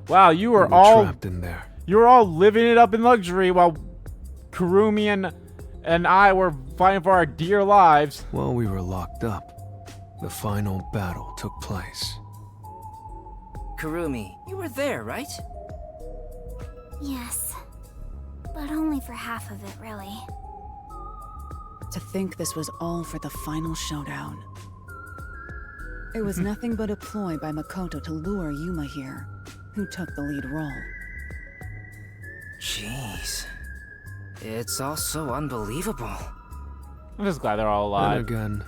Wow, you We were were all trapped in there. you were all living it up in luxury while Kurumi and I were fighting for our dear lives. While we were locked up, the final battle took place. Kurumi, you were there, right? Yes. But only for half of it, really. To think this was all for the final showdown. It was nothing but a ploy by Makoto to lure Yuma here, who took the lead role. Jeez. It's all so unbelievable. I'm just glad they're all Then alive. again,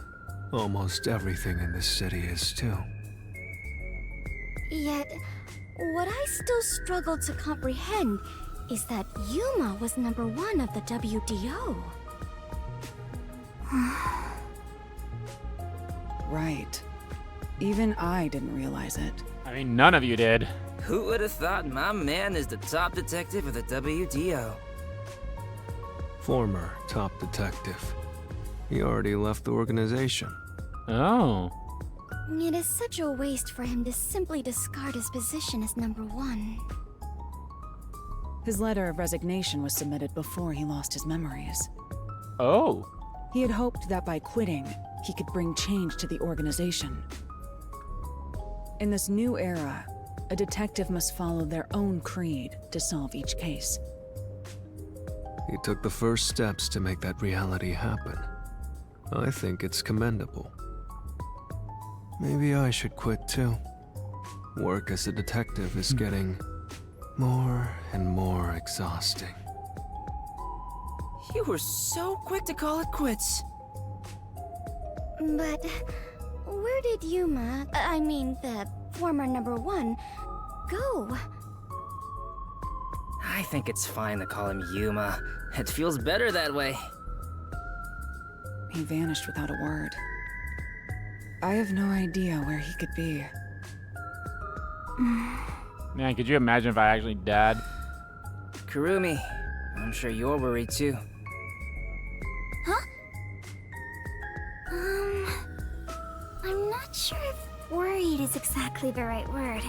almost everything in this city is too. Yet, what I still struggle to comprehend is that Yuma was number one of the WDO. Right. Even I didn't realize it. I mean, none of you did. Who would have thought my man is the top detective of the WDO? Former top detective. He already left the organization. Oh. It is such a waste for him to simply discard his position as number one. His letter of resignation was submitted before he lost his memories. Oh. He had hoped that by quitting, he could bring change to the organization. In this new era, a detective must follow their own creed to solve each case. He took the first steps to make that reality happen. I think it's commendable. Maybe I should quit too. Work as a detective is getting more and more exhausting. You were so quick to call it quits. But where did Yuma, I mean the former number one, go? I think it's fine to call him Yuma. It feels better that way. He vanished without a word. I have no idea where he could be. Man, could you imagine if I actually died? Kurumi, I'm sure you're worried too. Huh? I'm not sure if worried is exactly the right word.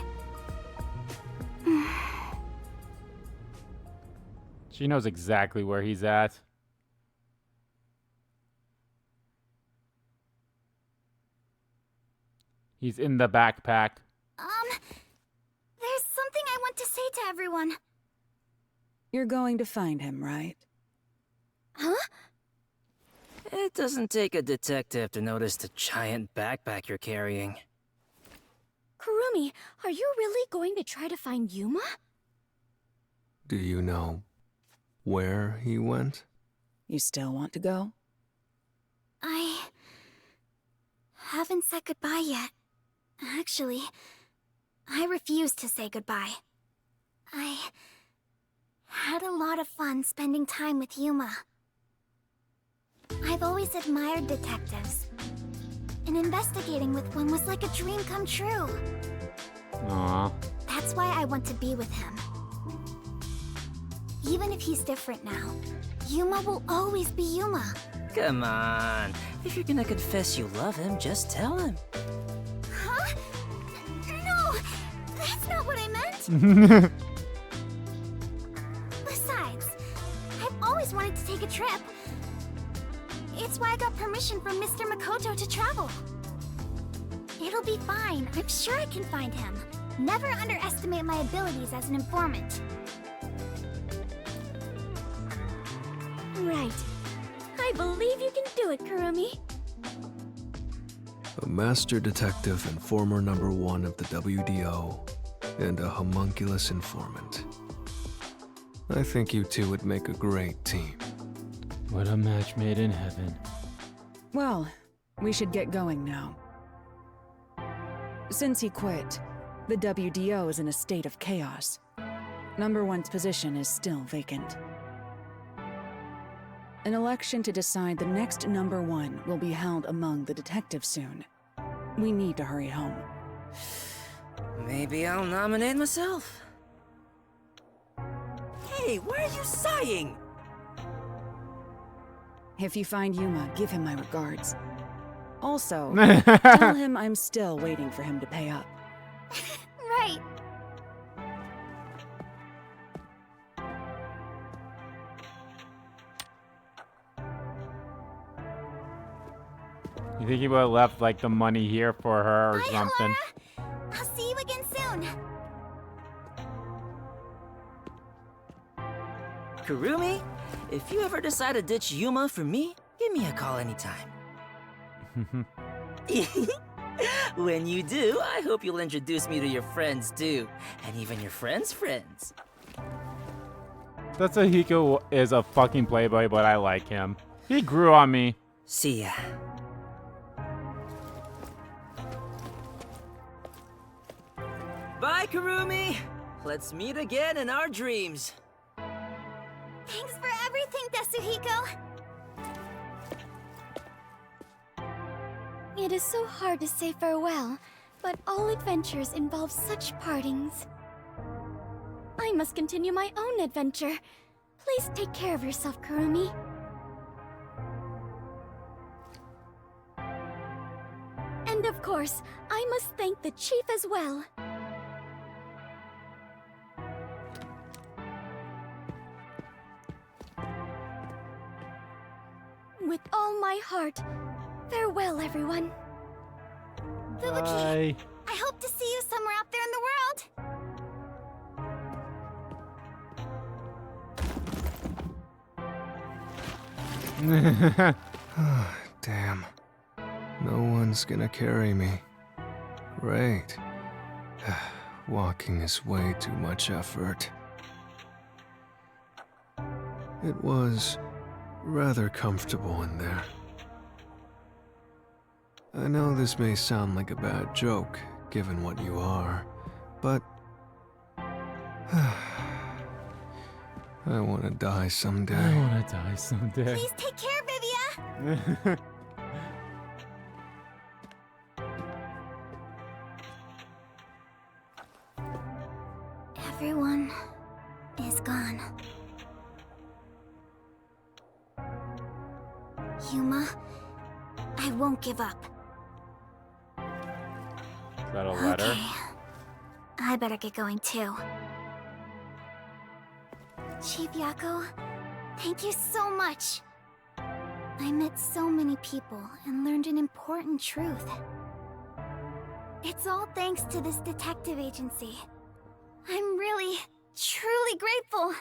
She knows exactly where he's at. He's in the backpack. There's something I want to say to everyone. You're going to find him, right? Huh? It doesn't take a detective to notice the giant backpack you're carrying. Kurumi, are you really going to try to find Yuma? Do you know where he went? You still want to go? I haven't said goodbye yet. Actually, I refuse to say goodbye. I had a lot of fun spending time with Yuma. I've always admired detectives, and investigating with one was like a dream come true. Aw. That's why I want to be with him. Even if he's different now, Yuma will always be Yuma. Come on. If you're gonna confess you love him, just tell him. Huh? No! That's not what I meant! Besides, I've always wanted to take a trip. It's why I got permission from Mr. Makoto to travel. It'll be fine. I'm sure I can find him. Never underestimate my abilities as an informant. Right. I believe you can do it, Kurumi. A master detective and former #1 of the WDO, and a homunculus informant. I think you two would make a great team. What a match made in heaven. Well, we should get going now. Since he quit, the WDO is in a state of chaos. #1's position is still vacant. An election to decide the next #1 will be held among the detectives soon. We need to hurry home. Maybe I'll nominate myself. Hey, why are you sighing? If you find Yuma, give him my regards. Also, tell him I'm still waiting for him to pay up. Right. You think he would have left like the money here for her or Bye, something? Halara. I'll see you again soon. Kurumi, if you ever decide to ditch Yuma for me, give me a call anytime. When you do, I hope you'll introduce me to your friends too, and even your friends' friends. Tatsuhiko is a fucking playboy, but I like him. He grew on me. See ya. Bye, Kurumi! Let's meet again in our dreams. Thanks for everything, Tatsuhiko. It is so hard to say farewell, but all adventures involve such partings. I must continue my own adventure. Please take care of yourself, Kurumi. And of course, I must thank the chief as well. With all my heart, farewell, everyone. Fubuki, Bye. I hope to see you somewhere out there in the world. Damn. No one's gonna carry me. Great. Walking is way too much effort. It was rather comfortable in there. I know this may sound like a bad joke, given what you are, but I want to die someday. I want to die someday. Please take care, Vivia. Everyone is gone. Yuma, I won't give up. Is that a letter? Okay. I better get going too. Chief Yako, thank you so much. I met so many people and learned an important truth. It's all thanks to this detective agency. I'm really, truly grateful.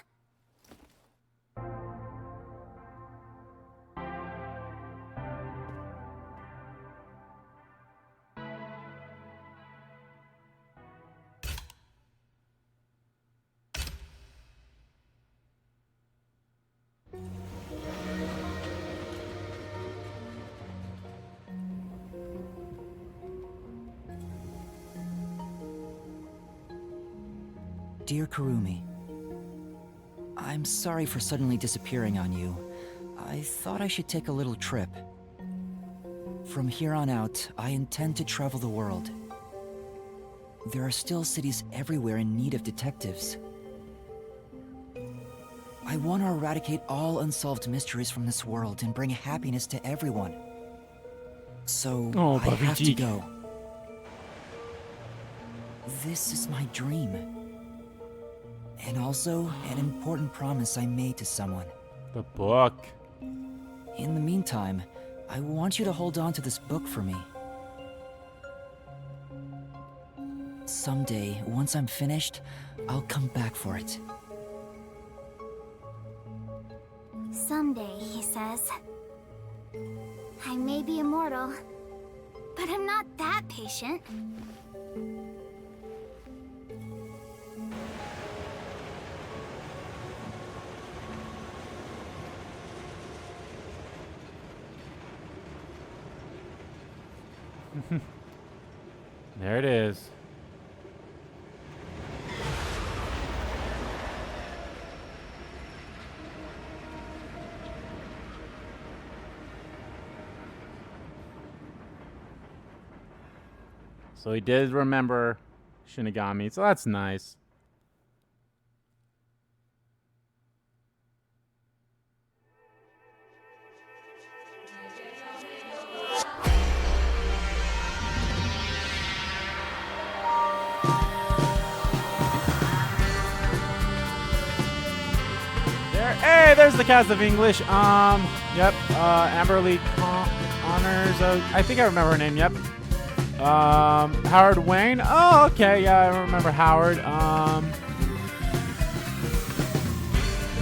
Dear Kurumi, I'm sorry for suddenly disappearing on you. I thought I should take a little trip. From here on out, I intend to travel the world. There are still cities everywhere in need of detectives. I want to eradicate all unsolved mysteries from this world and bring happiness to everyone. So, Oh, I have to Buffy. go. This is my dream. And also, an important promise I made to someone. The book. In the meantime, I want you to hold on to this book for me. Someday, once I'm finished, I'll come back for it. Someday, he says. I may be immortal, but I'm not that patient. There it is. So he did remember Shinigami, so that's nice. Hey, there's the cast of English. Yep. Amberly Connors. I think I remember her name. Yep. Howard Wayne. Oh, okay. Yeah, I remember Howard.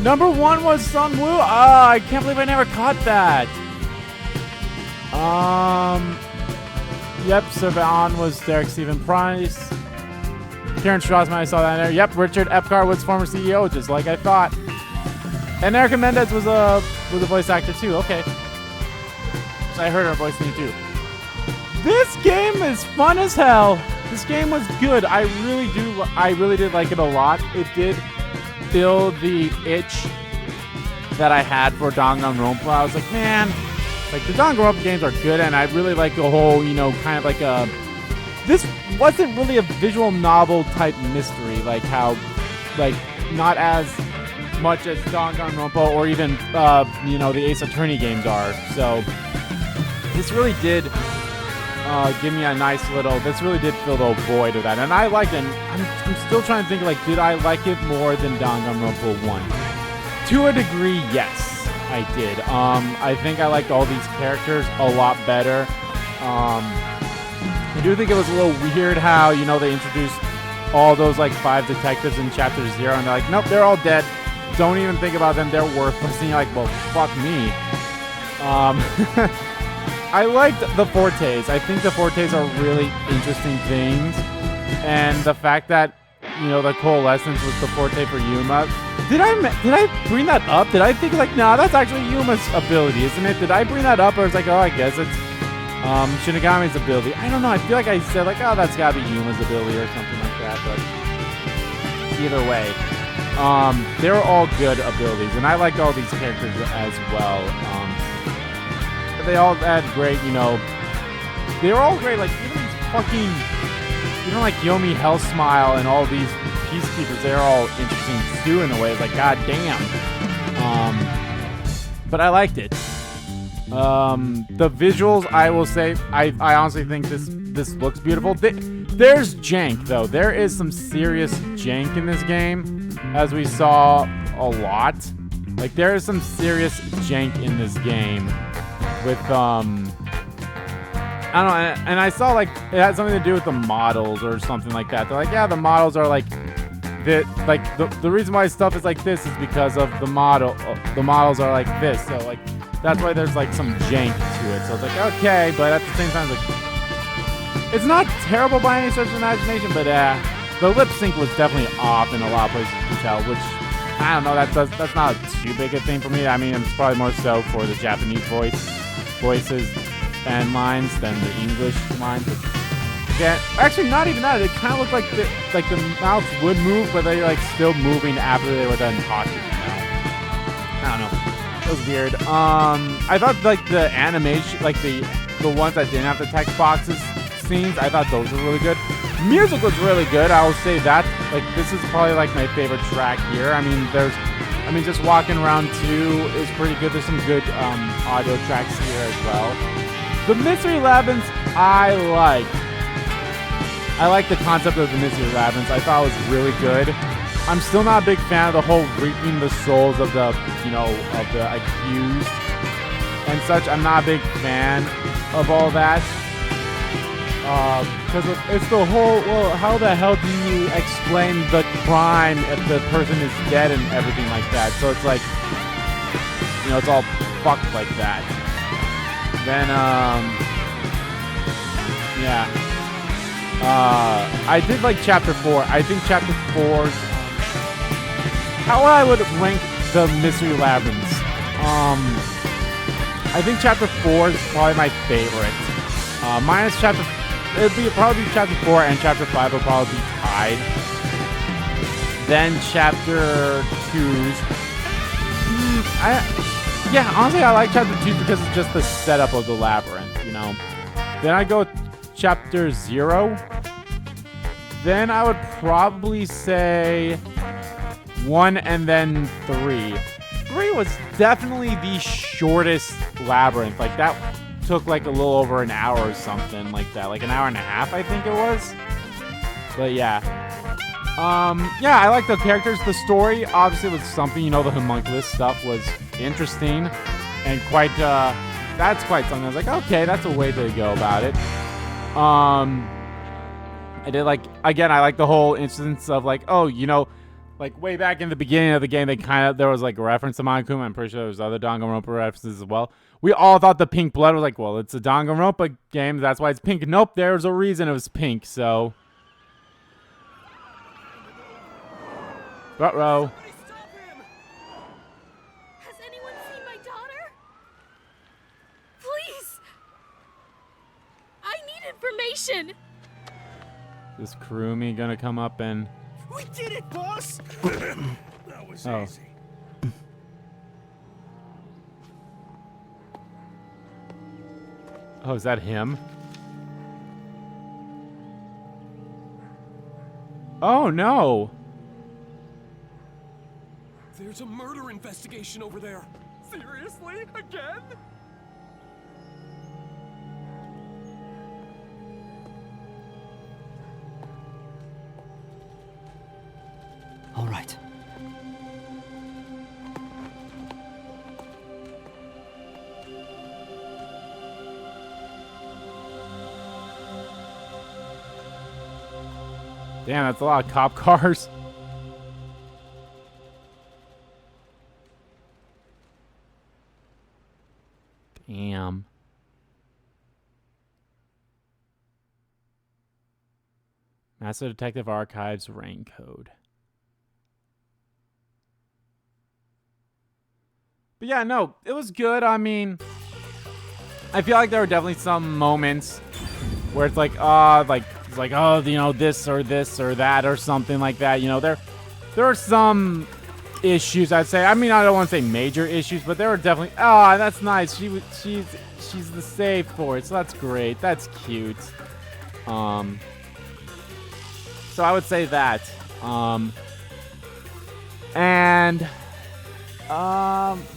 Number 1 was Sun Woo. Oh, I can't believe I never caught that. Yep. Servan was Derek Stephen Price. Karen Strassman, I saw that in there. Yep. Richard Epcar was former CEO, just like I thought. And Erica Mendez was a voice actor too. Okay. So I heard her voice name too. This game is fun as hell. This game was good. I really did like it a lot. It did fill the itch that I had for Danganronpa. I was like, man, like the Danganronpa games are good, and I really like the whole, kind of like a. This wasn't really a visual novel type mystery, like how, like not as much as Danganronpa or even the Ace Attorney games are. So this really did give me a nice little. This really did fill the void of that, and I liked it. I'm still trying to think, like, did I like it more than Danganronpa 1? To a degree, yes, I did. I think I liked all these characters a lot better. I do think it was a little weird how they introduced all those like 5 detectives in Chapter 0, and they're like, nope, they're all dead. Don't even think about them. They're worthless. And you're like, well, fuck me. I liked the Fortes. I think the Fortes are really interesting things. And the fact that, the Coalescence was the Forte for Yuma. Did I bring that up? Did I think like, nah, that's actually Yuma's ability, isn't it? Did I bring that up? Or it's like, oh, I guess it's Shinigami's ability. I don't know. I feel like I said like, oh, that's gotta be Yuma's ability or something like that. But either way. They were all good abilities, and I liked all these characters as well. They all had great, they were all great. Like even these fucking, like Yomi Hellsmile and all these peacekeepers, they're all interesting too in a way. It's like, god damn. But I liked it. The visuals, I will say, I honestly think this looks beautiful. There's jank though. There is some serious jank in this game. As we saw a lot. Like, there is some serious jank in this game with, I don't know, and I saw, like, it had something to do with the models or something like that. They're like, yeah, the models are, like, the reason why stuff is like this is because of the models are like this. So, like, that's why there's, like, some jank to it. So it's like, okay, but at the same time, it's like, it's not terrible by any stretch of imagination, but, the lip sync was definitely off in a lot of places you can tell, which, I don't know, that's not too big a thing for me. I mean, it's probably more so for the Japanese voices and lines than the English lines. But Then, actually, not even that. It kind of looked like the mouths would move, but they're like still moving after they were done talking. I don't know. It was weird. I thought like the animation, like the ones that didn't have the text boxes scenes, I thought those were really good. Music was really good. I will say that. Like this is probably like my favorite track here. I mean, just walking around 2 is pretty good. There's some good audio tracks here as well. The Mystery Labyrinth I like the concept of the Mystery Labyrinth. I thought it was really good. I'm still not a big fan of the whole reaping the souls of the, of the accused and such. I'm not a big fan of all that. Because it's the whole, well, how the hell do you explain the crime if the person is dead and everything like that? So it's like, it's all fucked like that. Then, yeah. I did like Chapter 4. I think Chapter 4's... How I would rank the Mystery Labyrinths. I think Chapter 4 is probably my favorite. Minus Chapter... It'd be probably Chapter 4 and Chapter 5 will probably be tied. Then Chapter 2's... Yeah, honestly, I like Chapter 2 because it's just the setup of the labyrinth, Then I go with Chapter 0. Then I would probably say 1 and then 3. 3 was definitely the shortest labyrinth. Like, that took like a little over an hour or something like that. Like an hour and a half, I think it was. But yeah. Yeah, I like the characters. The story obviously was something, the homunculus stuff was interesting and quite, that's quite something. I was like, okay, that's a way to go about it. I did like, again, I like the whole instance of like, like way back in the beginning of the game, there was like a reference to Monokuma. I'm pretty sure there was other Danganronpa references as well. We all thought the pink blood was like, well, it's a Danganronpa game. That's why it's pink. Nope, there's a reason it was pink, so. Uh-oh. Has anyone seen my daughter? Please! I need information! Is Kurumi gonna come up and... We did it, boss! That was easy. Oh, is that him? Oh, no! There's a murder investigation over there. Seriously? Again? All right. Damn, that's a lot of cop cars. Damn. Master Detective Archives rank code. But yeah, no, it was good. I mean, I feel like there were definitely some moments where it's like, this or that or something like that. There are some issues, I'd say. I mean, I don't want to say major issues, but there were definitely, that's nice. She's the save for it, so that's great. That's cute. So I would say that.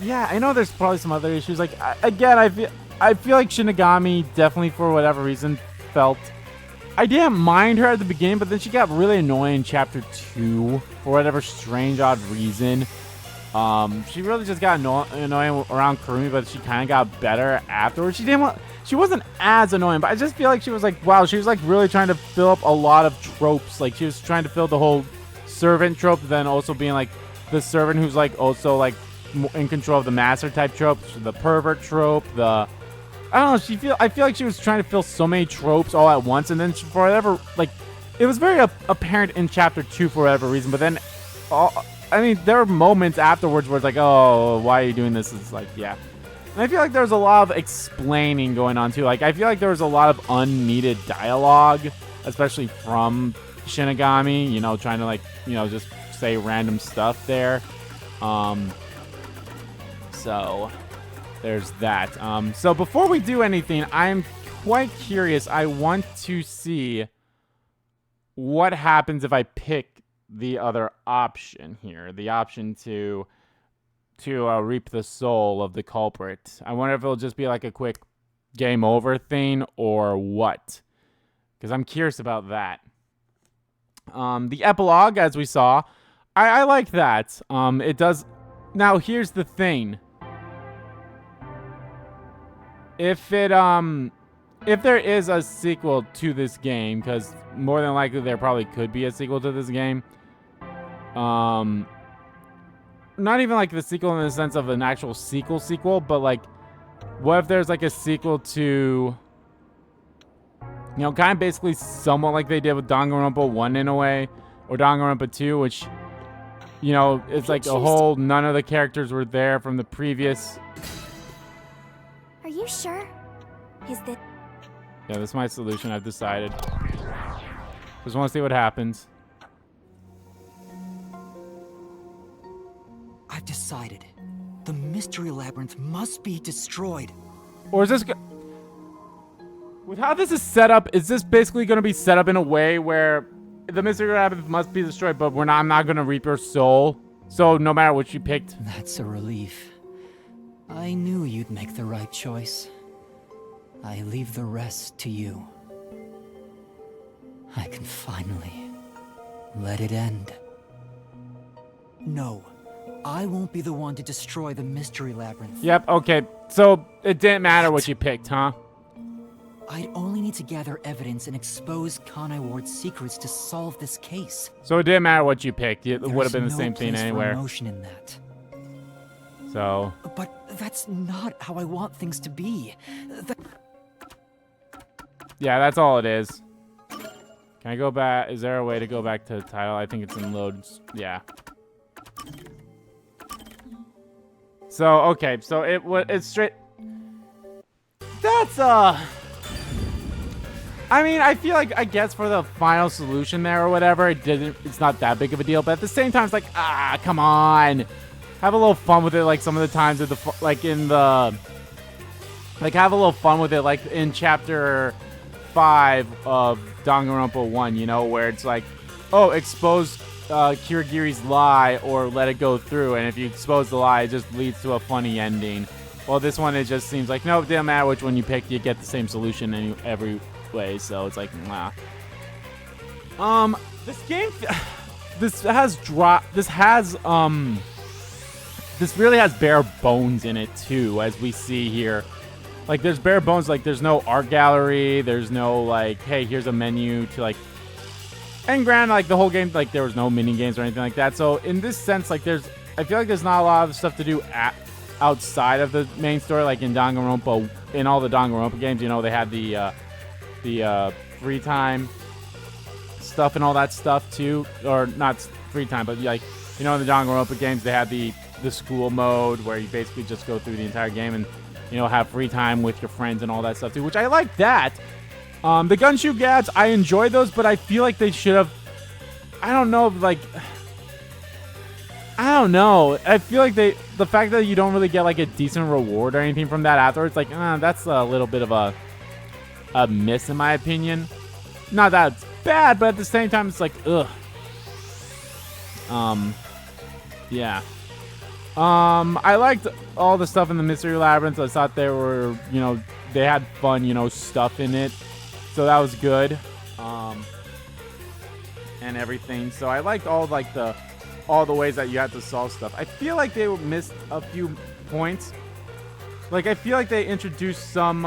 Yeah, I know there's probably some other issues. Like, again, I feel like Shinigami definitely, for whatever reason, felt... I didn't mind her at the beginning, but then she got really annoying in Chapter 2 for whatever strange, odd reason. She really just got annoying around Kurumi, but she kind of got better afterwards. She wasn't as annoying, but I just feel like she was like, wow, she was like really trying to fill up a lot of tropes. Like, she was trying to fill the whole servant trope, then also being like the servant who's like also like in control of the master type trope, the pervert trope, I don't know. I feel like she was trying to fill so many tropes all at once, and then for whatever, like, it was very apparent in Chapter 2 for whatever reason. But then, I mean, there were moments afterwards where it's like, oh, why are you doing this? It's like, yeah. And I feel like there was a lot of explaining going on too. Like, I feel like there was a lot of unneeded dialogue especially from Shinigami, you know, trying to like, you know, just say random stuff there. So there's that. So before we do anything, I'm quite curious. I want to see what happens if I pick the other option here, the option to reap the soul of the culprit. I wonder if it'll just be like a quick game over thing or what, because I'm curious about that. The epilogue, as we saw, I like that. It does. Now here's the thing. If there is a sequel to this game, because more than likely there probably could be a sequel to this game. Not even like the sequel in the sense of an actual sequel, but like, what if there's like a sequel to, you know, kind of basically somewhat like they did with Danganronpa 1 in a way, or Danganronpa 2, which, you know, it's like a whole, none of the characters were there from the previous. Are you sure? Is that... Yeah, this is my solution. I've decided. Just want to see what happens. I've decided. The Mystery Labyrinth must be destroyed. Or is this... With how this is set up, is this basically going to be set up in a way where the Mystery Labyrinth must be destroyed, but I'm not going to reap your soul? So no matter what you picked? That's a relief. I knew you'd make the right choice. I leave the rest to you. I can finally let it end. No, I won't be the one to destroy the Mystery Labyrinth. Yep, okay. So it didn't matter what you picked, huh? I'd only need to gather evidence and expose Kanai Ward's secrets to solve this case. So it didn't matter what you picked. It would have been the There's same no thing place for anywhere. emotion in that. So... But that's not how I want things to be. Yeah, that's all it is. Can I go back? Is there a way to go back to the title? I think it's in loads. Yeah. So, okay. So it's straight... That's, I mean, I feel like, I guess for the final solution there or whatever, it's not that big of a deal. But at the same time, it's like, come on. Have a little fun with it, like some of the times with the, like in the, like have a little fun with it, like in chapter 5 of Danganronpa 1, you know, where it's like, oh, expose Kirigiri's lie or let it go through, and if you expose the lie, it just leads to a funny ending. Well, this one, it just seems like, no, it didn't matter which one you picked, you get the same solution in every way, so it's like, nah. This game, this really has bare bones in it too, as we see here. Like, there's bare bones, like, there's no art gallery, there's no, like, hey, here's a menu to, like... And granted, like, the whole game, like, there was no mini-games or anything like that, so in this sense, like, I feel like there's not a lot of stuff to do outside of the main story, like in Danganronpa, in all the Danganronpa games, you know, they had the free time stuff and all that stuff, too. Or, not free time, but, like, you know, in the Danganronpa games, they had the school mode where you basically just go through the entire game and, you know, have free time with your friends and all that stuff too, which I like that. The Gunshoe Gads, I enjoy those, but I feel like they should have, I don't know, like, I don't know. I feel like the fact that you don't really get like a decent reward or anything from that afterwards, like, that's a little bit of a miss in my opinion. Not that it's bad, but at the same time, it's like, ugh. Yeah. I liked all the stuff in the Mystery Labyrinth. I thought they were, you know, they had fun, you know, stuff in it. So that was good. And everything. So I liked all the ways that you had to solve stuff. I feel like they missed a few points. Like, I feel like they introduced some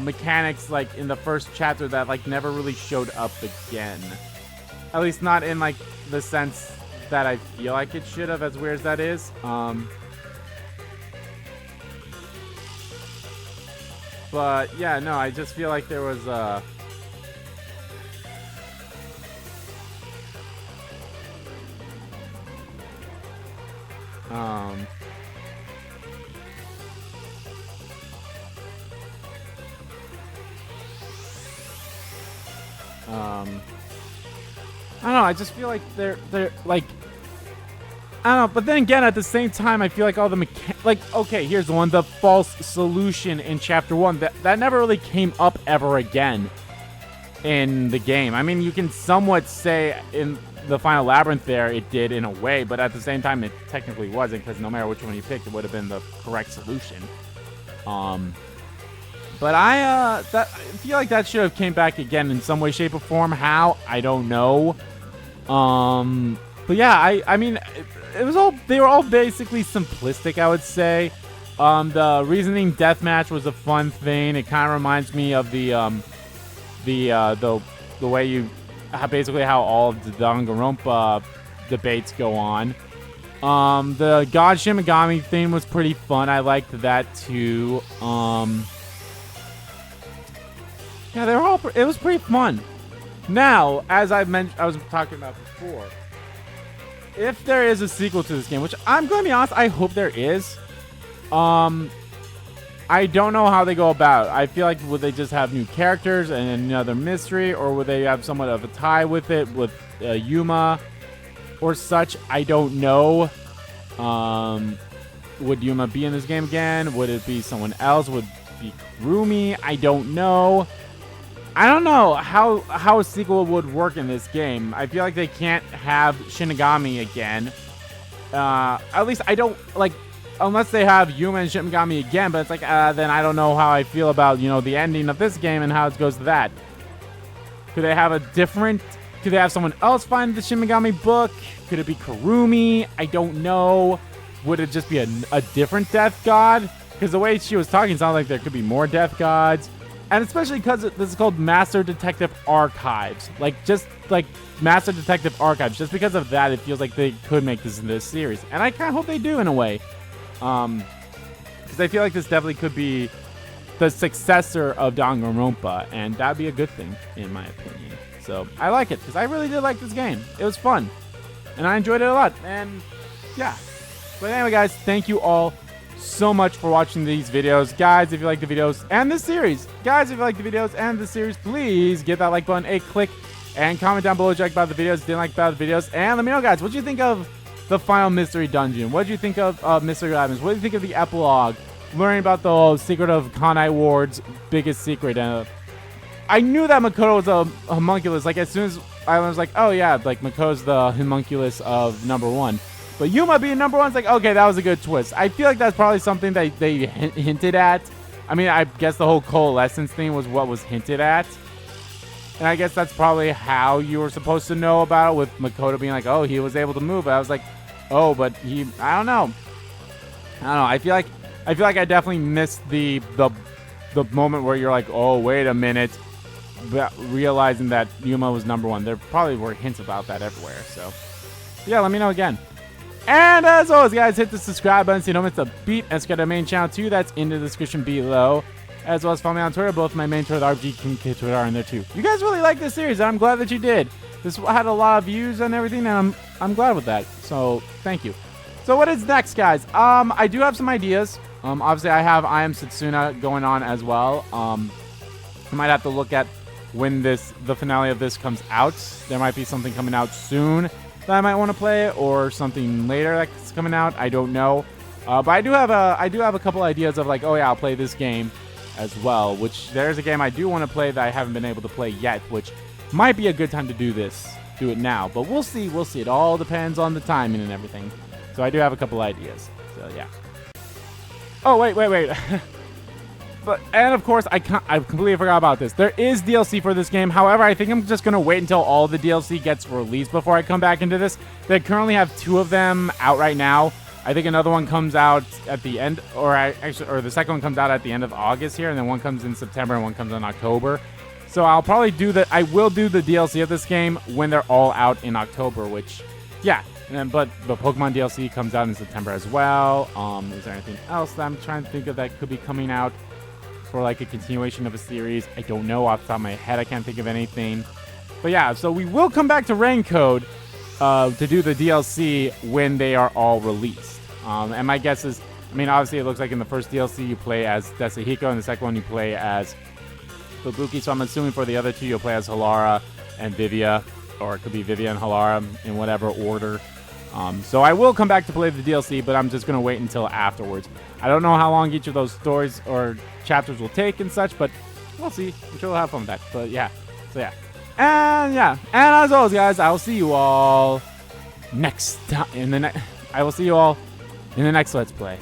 mechanics, like, in the first chapter that, like, never really showed up again. At least not in, like, the sense that I feel like it should have, as weird as that is. But yeah, no, I just feel like there was I don't know. I just feel like they're like, I don't know. But then again, at the same time, I feel like all the okay, here's the one: the false solution in Chapter 1 that never really came up ever again in the game. I mean, you can somewhat say in the final labyrinth there it did in a way, but at the same time, it technically wasn't, because no matter which one you picked, it would have been the correct solution. But I feel like that should have came back again in some way, shape, or form. How? I don't know. But yeah, I mean, they were all basically simplistic, I would say. The reasoning deathmatch was a fun thing. It kind of reminds me of the way you, basically how all of the Danganronpa debates go on. The God Shimigami thing was pretty fun. I liked that too. Yeah, it was pretty fun. Now, as I was talking about before, if there is a sequel to this game, which I'm going to be honest, I hope there is. I don't know how they go about it. I feel like, would they just have new characters and another mystery, or would they have somewhat of a tie with it, with Yuma or such? I don't know. Would Yuma be in this game again? Would it be someone else? Would it be Kurumi? I don't know. I don't know how a sequel would work in this game. I feel like they can't have Shinigami again. At least I don't, like, unless they have Yuma and Shinigami again, but it's like, then I don't know how I feel about, the ending of this game and how it goes to that. Could they have someone else find the Shinigami book? Could it be Kurumi? I don't know. Would it just be a different death god? Because the way she was talking sounded like there could be more death gods. And especially because this is called Master Detective Archives. Just Master Detective Archives. Just because of that, it feels like they could make this into a series. And I kind of hope they do in a way. Because I feel like this definitely could be the successor of Danganronpa. And that'd be a good thing, in my opinion. So I like it, because I really did like this game. It was fun. And I enjoyed it a lot. And yeah. But anyway, guys, thank you all so much for watching these videos. Guys, if you like the videos and this series, please give that like button a click and comment down below what you like about the videos, didn't like about the videos, and let me know, guys, what do you think of the final mystery dungeon? What do you think of Mystery Labyrinth? What do you think of the epilogue? Learning about the secret of Kanai Ward's biggest secret. I knew that Makoto was a homunculus. As soon as I was like, oh yeah, Makoto's the homunculus of number 1. But Yuma being number 1 is okay, that was a good twist. I feel like that's probably something that they hinted at. I mean, I guess the whole coalescence thing was what was hinted at. And I guess that's probably how you were supposed to know about it, with Makoto being oh, he was able to move. I was like, oh, but I don't know. I feel like I definitely missed the moment where you're oh, wait a minute. Realizing that Yuma was number 1. There probably were hints about that everywhere. So, yeah, let me know again. And as always, guys, hit the subscribe button so you don't miss a beat. And subscribe to the main channel too. That's in the description below. As well as follow me on Twitter. Both my main Twitter, the RG King Kid Twitter, are in there too. You guys really like this series, and I'm glad that you did. This had a lot of views and everything, and I'm glad with that. So thank you. So what is next, guys? I do have some ideas. Obviously, I have I Am Setsuna going on as well. I might have to look at when the finale of this comes out. There might be something coming out soon that I might want to play, or something later that's coming out. I don't know. But I do have a couple ideas of oh yeah, I'll play this game as well. Which there's a game I do want to play that I haven't been able to play yet, which might be a good time to do it now. But we'll see. It all depends on the timing and everything. So I do have a couple ideas. So yeah. Oh wait. And of course, I completely forgot about this. There is DLC for this game. However, I think I'm just going to wait until all the DLC gets released before I come back into this. They currently have 2 of them out right now. I think another one comes out at the end, or the second one comes out at the end of August here, and then one comes in September and one comes in October. So I will do the DLC of this game when they're all out in October, which, yeah. But the Pokemon DLC comes out in September as well. Is there anything else that I'm trying to think of that could be coming out for a continuation of a series? I don't know. Off the top of my head, I can't think of anything. But yeah, so we will come back to Rain Code to do the DLC when they are all released. And my guess is, obviously it looks like in the first DLC you play as Desahiko, and the second one you play as Fubuki. So I'm assuming for the other 2 you'll play as Halara and Vivia, or it could be Vivia and Halara in whatever order. So I will come back to play the DLC, but I'm just going to wait until afterwards. I don't know how long each of those stories or chapters will take and such, but we'll see. I'm sure we'll have fun with that. But yeah, so yeah. And as always, guys, I will see you all next time. I will see you all in the next Let's Play.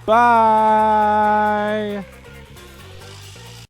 Bye!